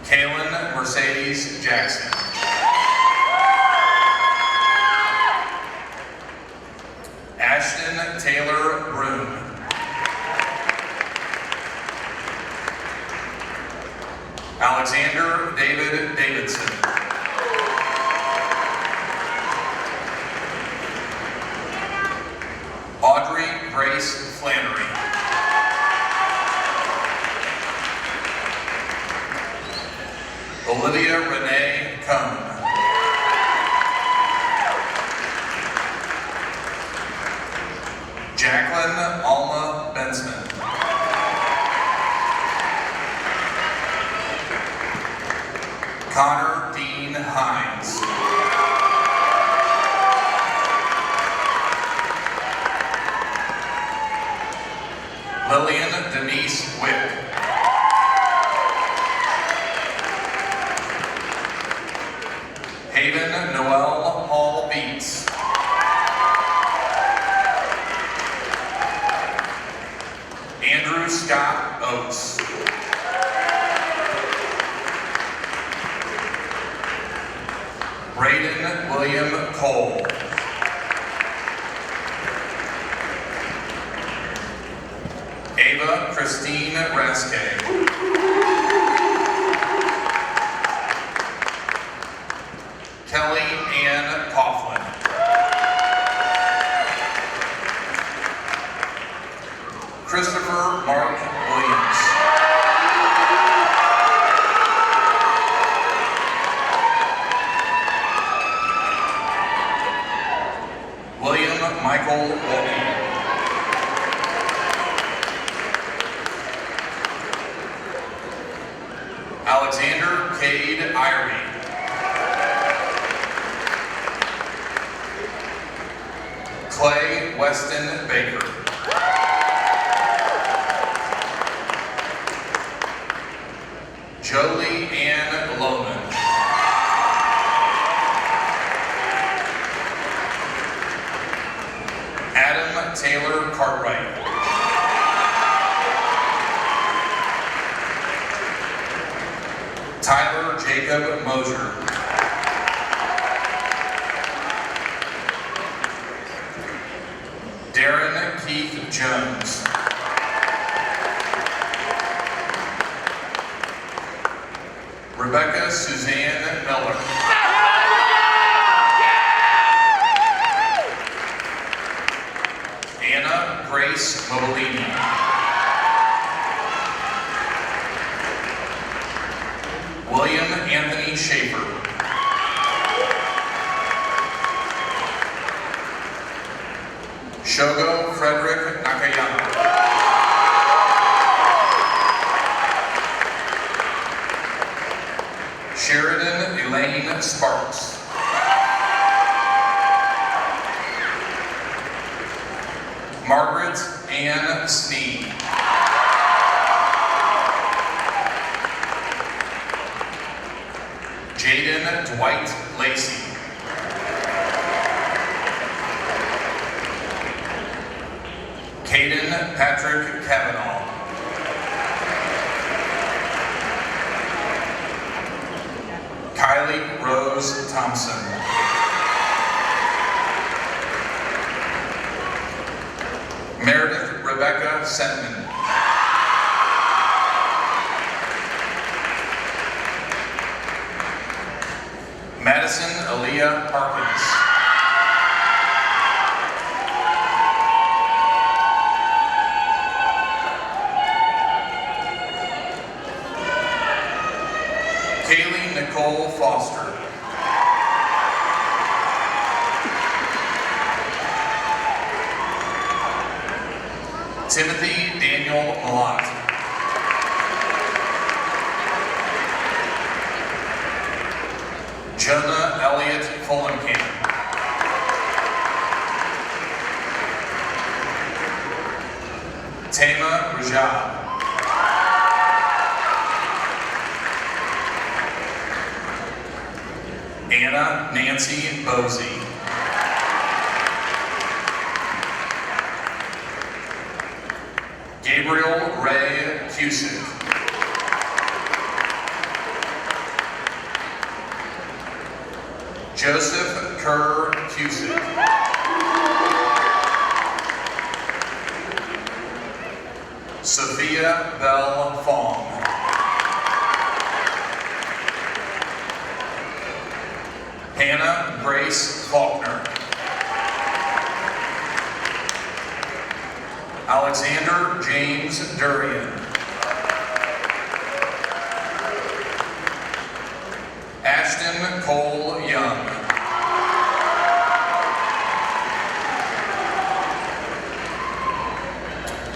Kaylin Mercedes Jackson. Ashton Taylor Broom. Alexander David Davidson. Audrey Grace Flannery. Olivia Renee Cohn. Jacqueline Alma Bensman. Connor Dean Hines. Lillian Denise Wick. Haven Noel Hall Beats. Andrew Scott Oates. Braden William Cole. Ava Christine Raske. Kelly Ann Coughlin. Christopher Mark Williams. William Michael Wilkie. Alexander Cade Irie. Clay Weston Baker. Jolie Ann Lohman. Adam Taylor Cartwright. Tyler Jacob Mosier. Darren Keith Jones. Rebecca Suzanne Miller. Anna Grace Mobilini. William Anthony Schaefer. Shogo Frederick Nakayama. Sheridan Elaine Sparks. Margaret Ann Sneed. Jaden Dwight Lacey. Caden Patrick Kavanaugh. Kylie Rose Thompson. Meredith Rebecca Setman. Madison Aaliyah Harkins. Kaylee Nicole Foster. Timothy Daniel Malott. Jonah Elliott Fullenkamp. Tama Rajab. Anna Nancy Bosey. Gabriel Ray Cusick. Joseph Kerr Cusick. Sophia Bell Fong. Hannah Grace Faulkner. Alexander James Durian. Ashton Cole Young.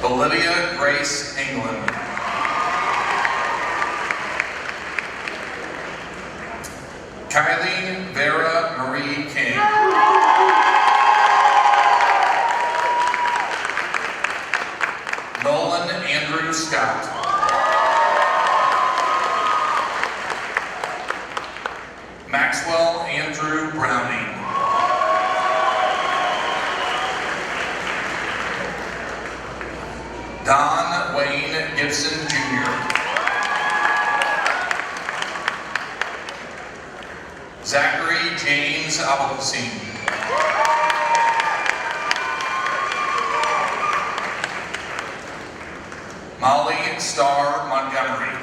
Olivia Grace England. Kylie Vera Marie King. Nolan Andrew Scott. Maxwell Andrew Browning. Don Wayne Gibson Jr. Zachary James Abelkasim. Molly Starr Montgomery.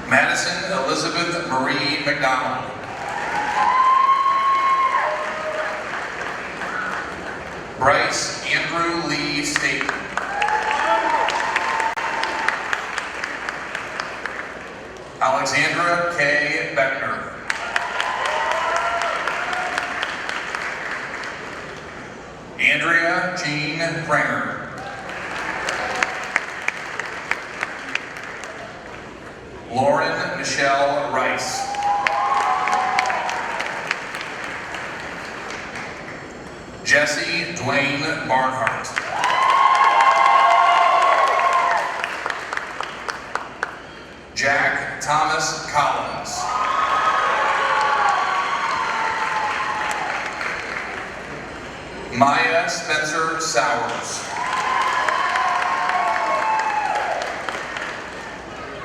Madison Elizabeth Marie McDonald. Bryce Andrew Lee Staten. Alexandra K. Beckner. Andrea Jean Pranger. Lauren Michelle Rice. Jesse Dwayne Barnhart. Jack Thomas Collins. Maya Spencer Sowers.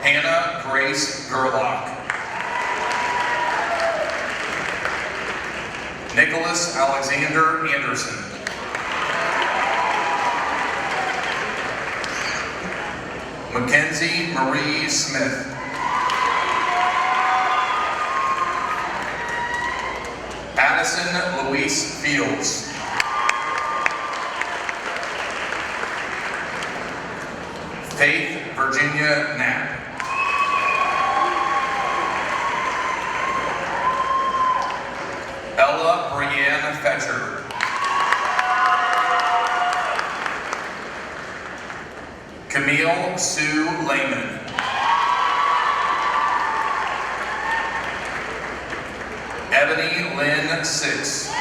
Hannah Grace Gerlach. Nicholas Alexander Anderson. Mackenzie Marie Smith. Addison Louise Fields. Faith Virginia Knapp. Ella Brianne Fetcher. Camille Sue Lehman. Ebony Lynn Six.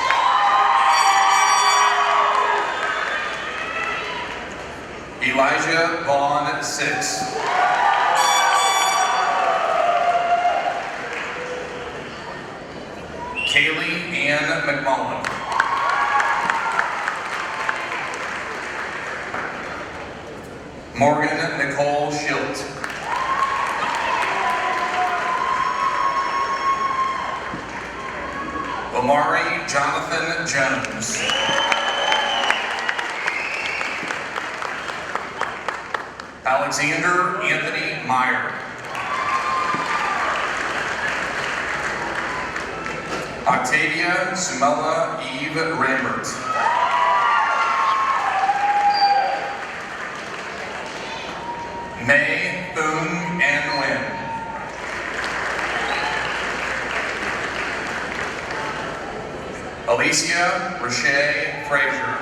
Elijah Vaughn Six. Kaylee Ann McMullen. Morgan Nicole Schilt. Omari Jonathan Jones. Alexander Anthony Meyer. Octavia Sumella Eve Rambert. May Boone and Nguyen. Alicia Rashay Frazier.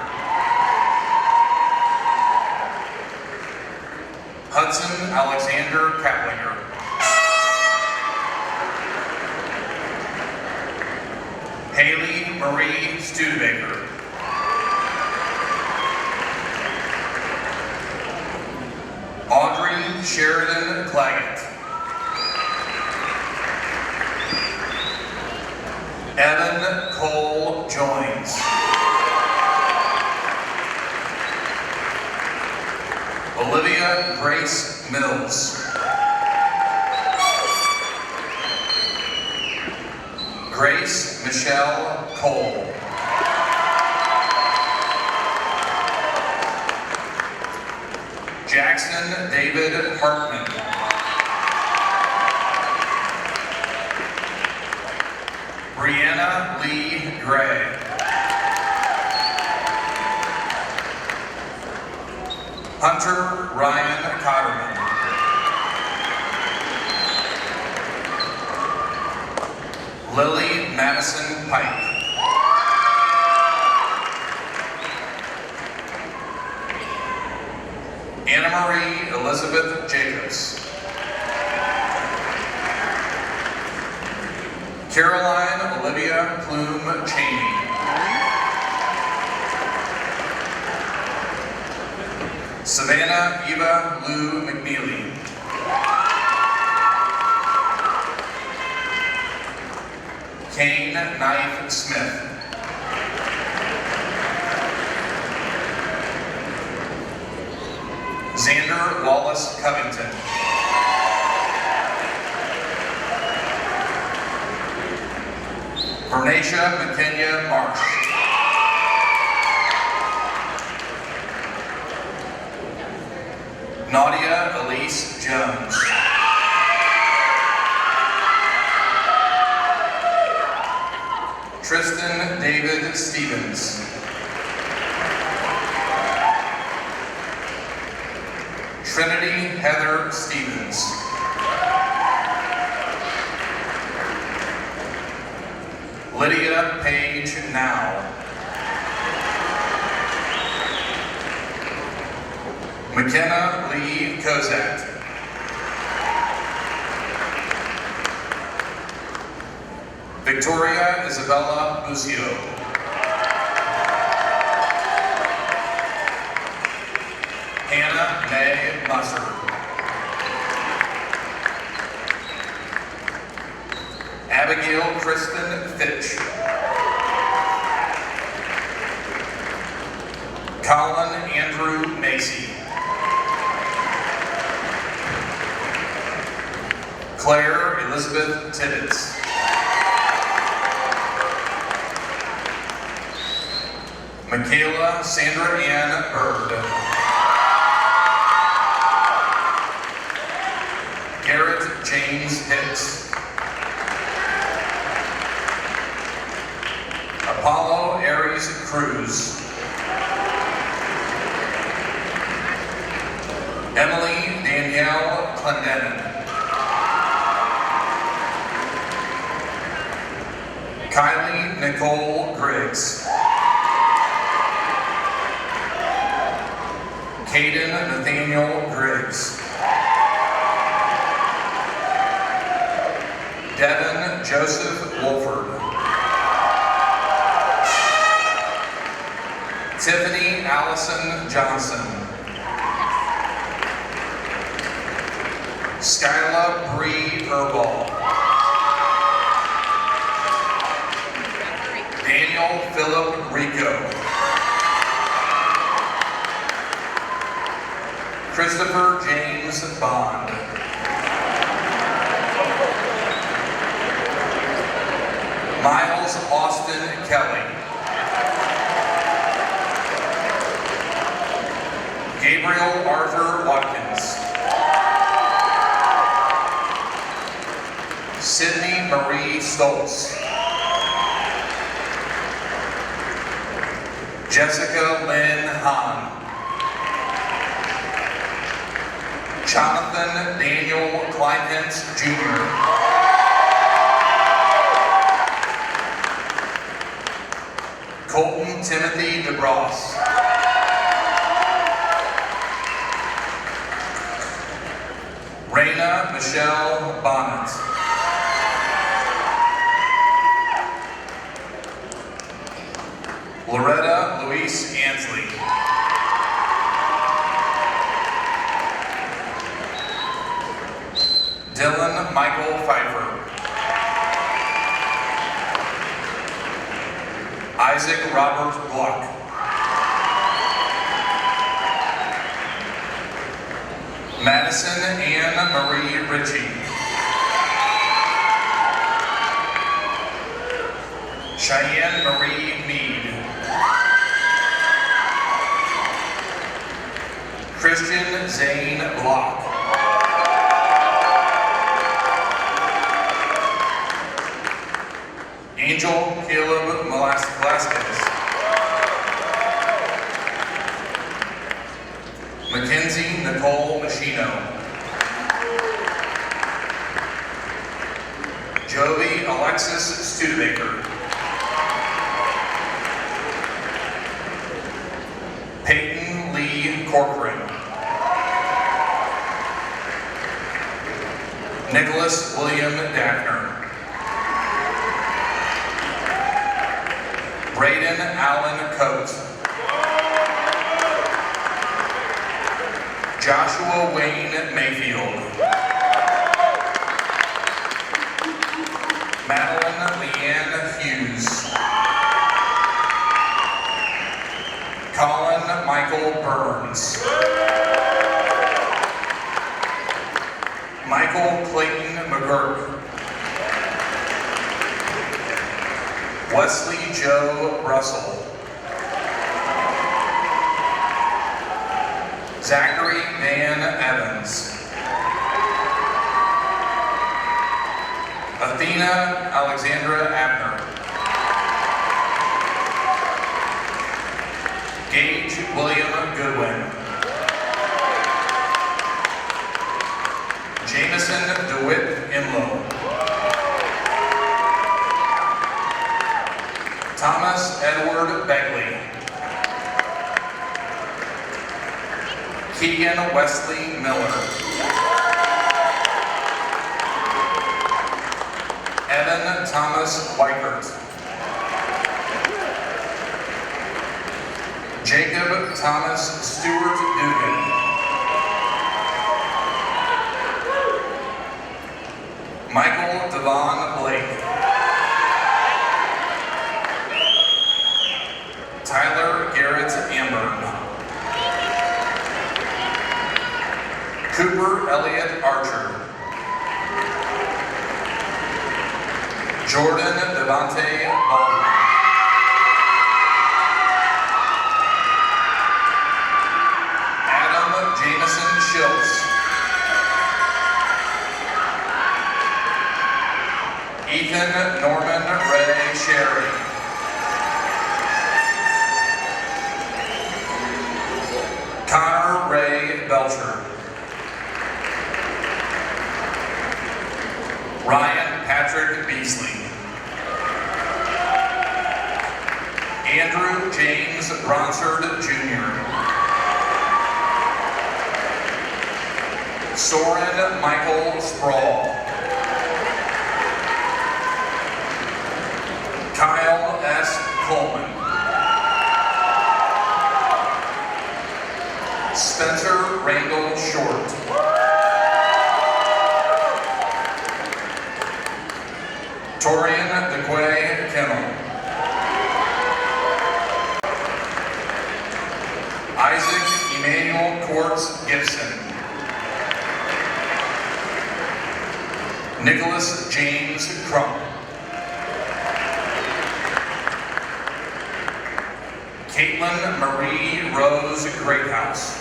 Hudson Alexander Kaplinger. Haley Marie Studebaker. Audrey Sheridan Claggett. Evan Cole Joins. Olivia Grace Mills. Grace Michelle Cole. Jackson David Hartman. Brianna Lee Gray. Hunter Ryan Cotterman. Lily Madison Pike. Anna Marie Elizabeth Jacobs. Caroline Olivia Plume Cheney. Savannah Eva Lou McNeely. Kane Knife Smith. Xander Wallace Covington. Vernacia McKenya Marsh. Nadia Elise Jones. Tristan David Stevens. Trinity Heather Stevens. Lydia Paige Now. McKenna Lee Kozak. Victoria Isabella Bucio. Hannah May Musser. Abigail Kristen Fitch. Colin Andrew Macy. Claire Elizabeth Tibbetts. Michaela Sandra Ann Bird. Garrett James Hicks. Apollo Aries Cruz. Emily Danielle Clendenin. Kylie Nicole Griggs. Caden Nathaniel Griggs. Devin Joseph Wolford. Tiffany Allison Johnson. Skyla Bree Herbal. Daniel Philip Rico. Christopher James Bond. Miles Austin Kelly. Gabriel Arthur Watkins. Sydney Marie Stoltz. Jessica Lynn Hahn. Jonathan Daniel Kleinhans Jr. Colton Timothy DeBross. Raina Michelle Bonnet. Loretta Louise Ansley. Dylan Michael Pfeiffer. Isaac Robert Gluck. Madison Ann Marie Ritchie. Cheyenne Marie Mead. Christian Zane Block. Angel Caleb Velasquez. Mackenzie Nicole Machino. Jovi Alexis Studebaker. Peyton Lee Corcoran. Nicholas William Daffner. Braden Allen Coates. Joshua Wayne Mayfield. Madeline Leanne Hughes. Colin Michael Burns. Michael Clayton McGurk. Wesley Joe Russell. Zachary Van Evans. Athena Alexandra Abner. Gage William Goodwin. Jameson DeWitt Inlow. Thomas Edward Begley. Keegan Wesley Miller. Evan Thomas Weichert. Jacob Thomas Stewart Dugan. Michael Devon Blake. Tyler Garrett Amburn. Cooper Elliott Archer. Jordan Devontae Baldwin. Adam Jameson Schultz. Ethan Norman Ray Sherry. Connor Ray Belcher. Ryan Patrick Beasley. Andrew James Bronsard Jr. Soren Michael Sproul. Kyle S. Coleman. Spencer Randall Short. Torian DeQuay Kennel. Isaac Emmanuel Quartz Gibson. Nicholas James Crump. Caitlin Marie Rose Greathouse.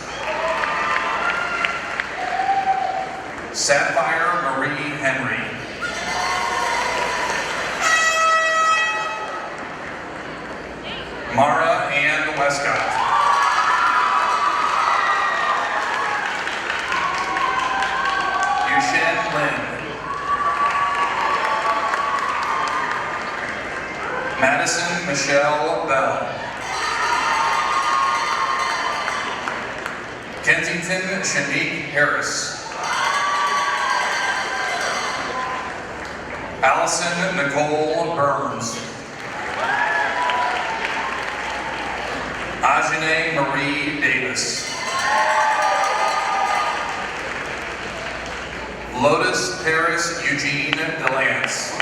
Sapphire Marie Henry. Mara Ann Westcott. Yushin Lin. Madison Michelle Bell. Kensington Shanique Harris. Allison Nicole Burns. Ajane Marie Davis. Lotus Paris Eugene DeLance.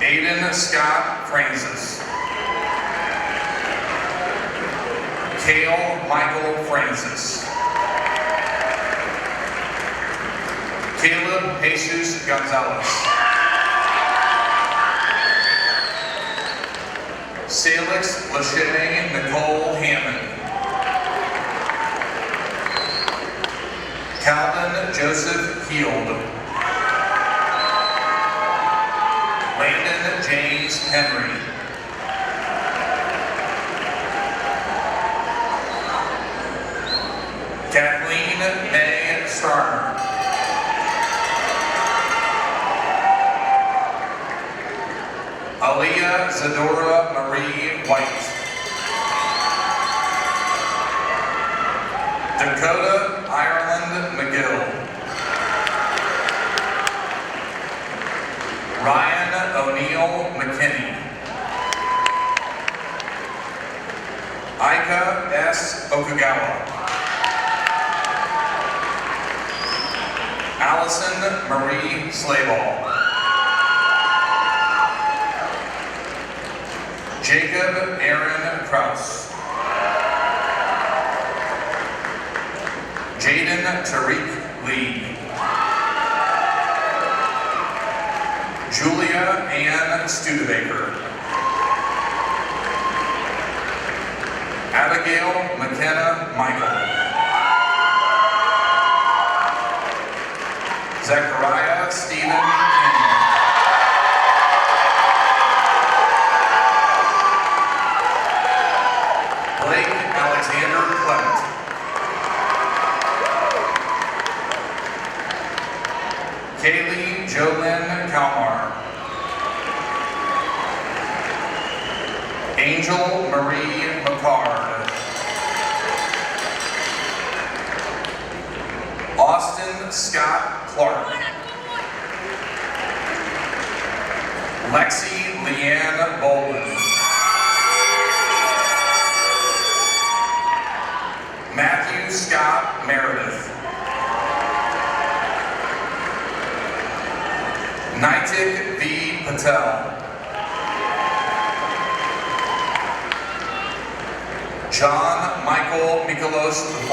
Aiden Scott Francis. Cale Michael Francis. Caleb Jesus Gonzalez. Salix Lachey Nicole Hammond. Calvin Joseph Heald. Landon James Henry. Kathleen May Starner. Aaliyah Zadora Marie White. Dakota Ireland McGill. Ryan O'Neill McKinney. Aika S. Okugawa. Allison Marie Slayball. Jacob Aaron Kraus. Jaden Tariq Lee. Julia Ann Studebaker. Abigail McKenna Michael. Zechariah Stephen King. Angel Marie McCard. Austin Scott Clark. Lexi Leanne Bolin. Matthew Scott Meredith. Naitik V. Patel. John Michael Mikolos IV.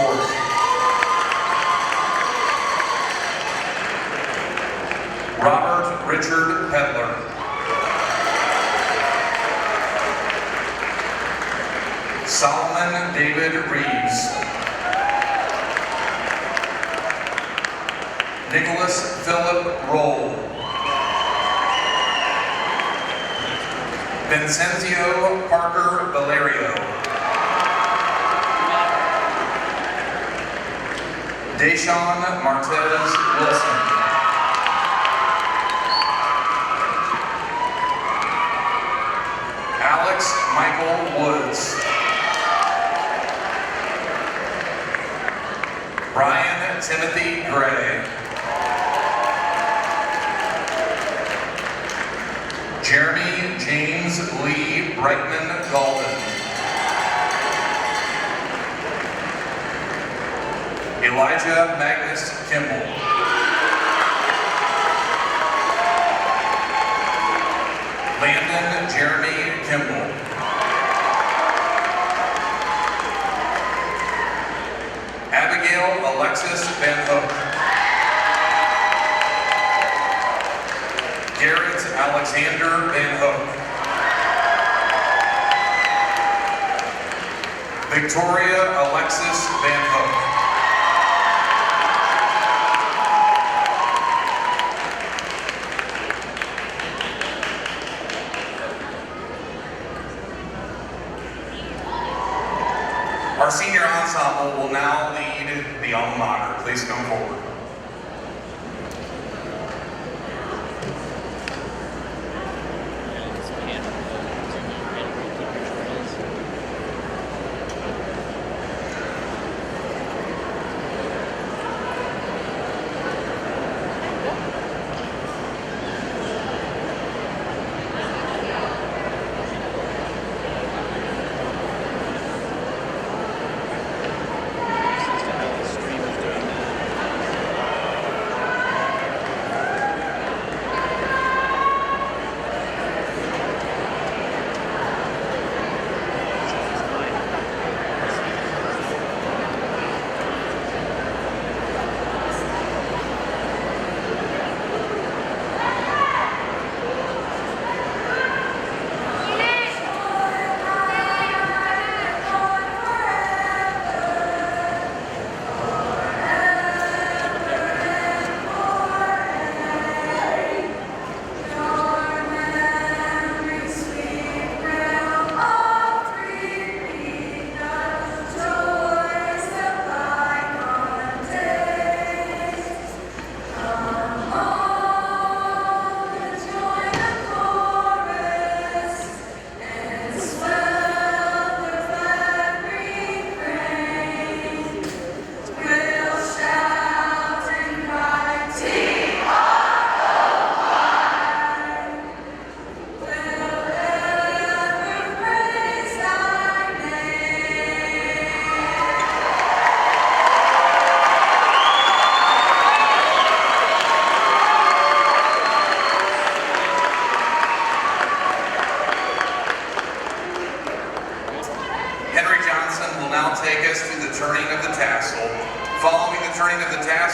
Robert Richard Pedler. Solomon David Reeves. Nicholas Philip Roll. Vincenzio Parker Valerio. Deshaun Martez Wilson. Alex Michael Woods. Brian Timothy Gray. Jeremy James Lee Brightman Galden. Elijah Magnus Kimball. Landon Jeremy Kimball. Abigail Alexis Van Hook. Garrett Alexander Van Hook. Victoria Alexis Van Hook. Our senior ensemble will now lead the alma mater. Please come forward.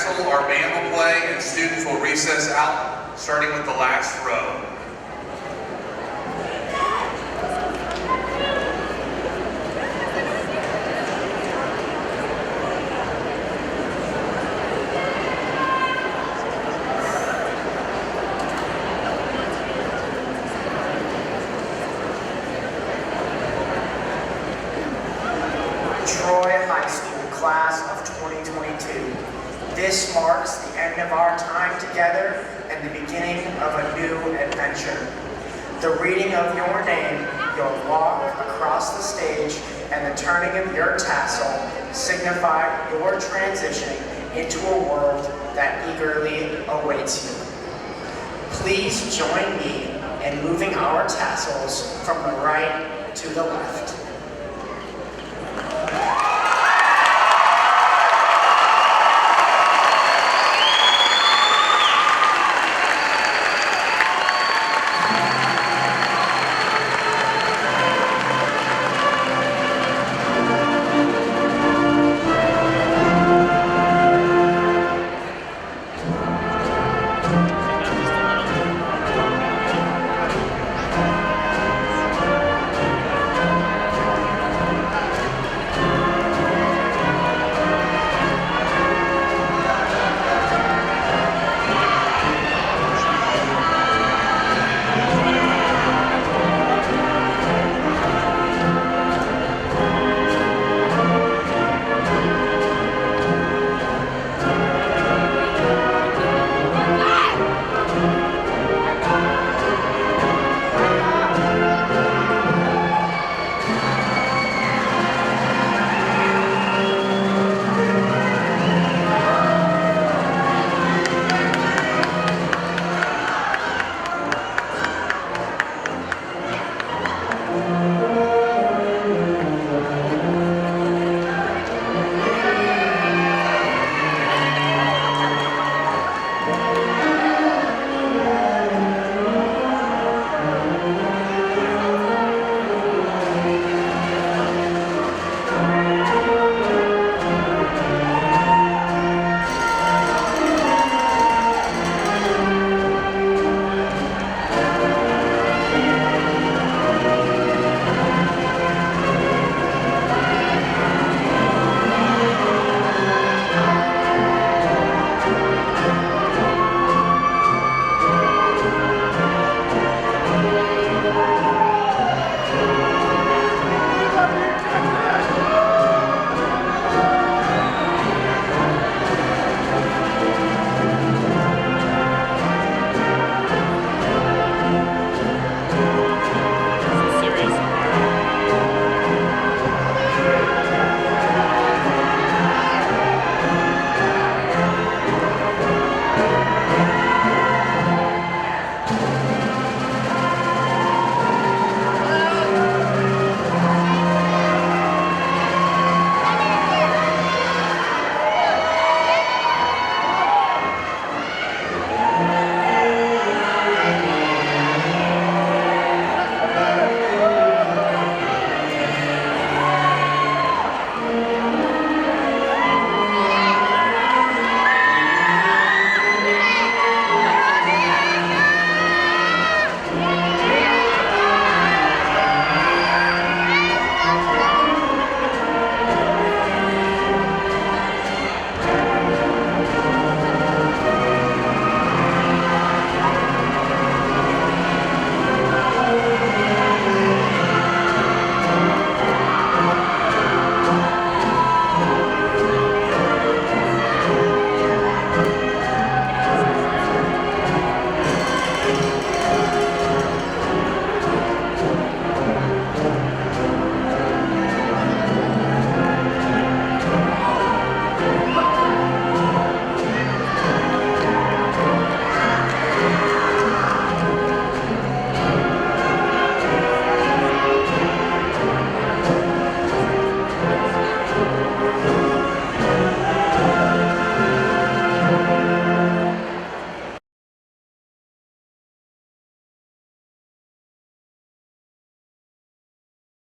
Our band will play and students will recess out, starting with the last row. Troy High School class of 2022. This marks the end of our time together and the beginning of a new adventure. The reading of your name your walk across the stage and the turning of your tassel signify your transition into a world that eagerly awaits you. Please join me in moving our tassels from the right to the left.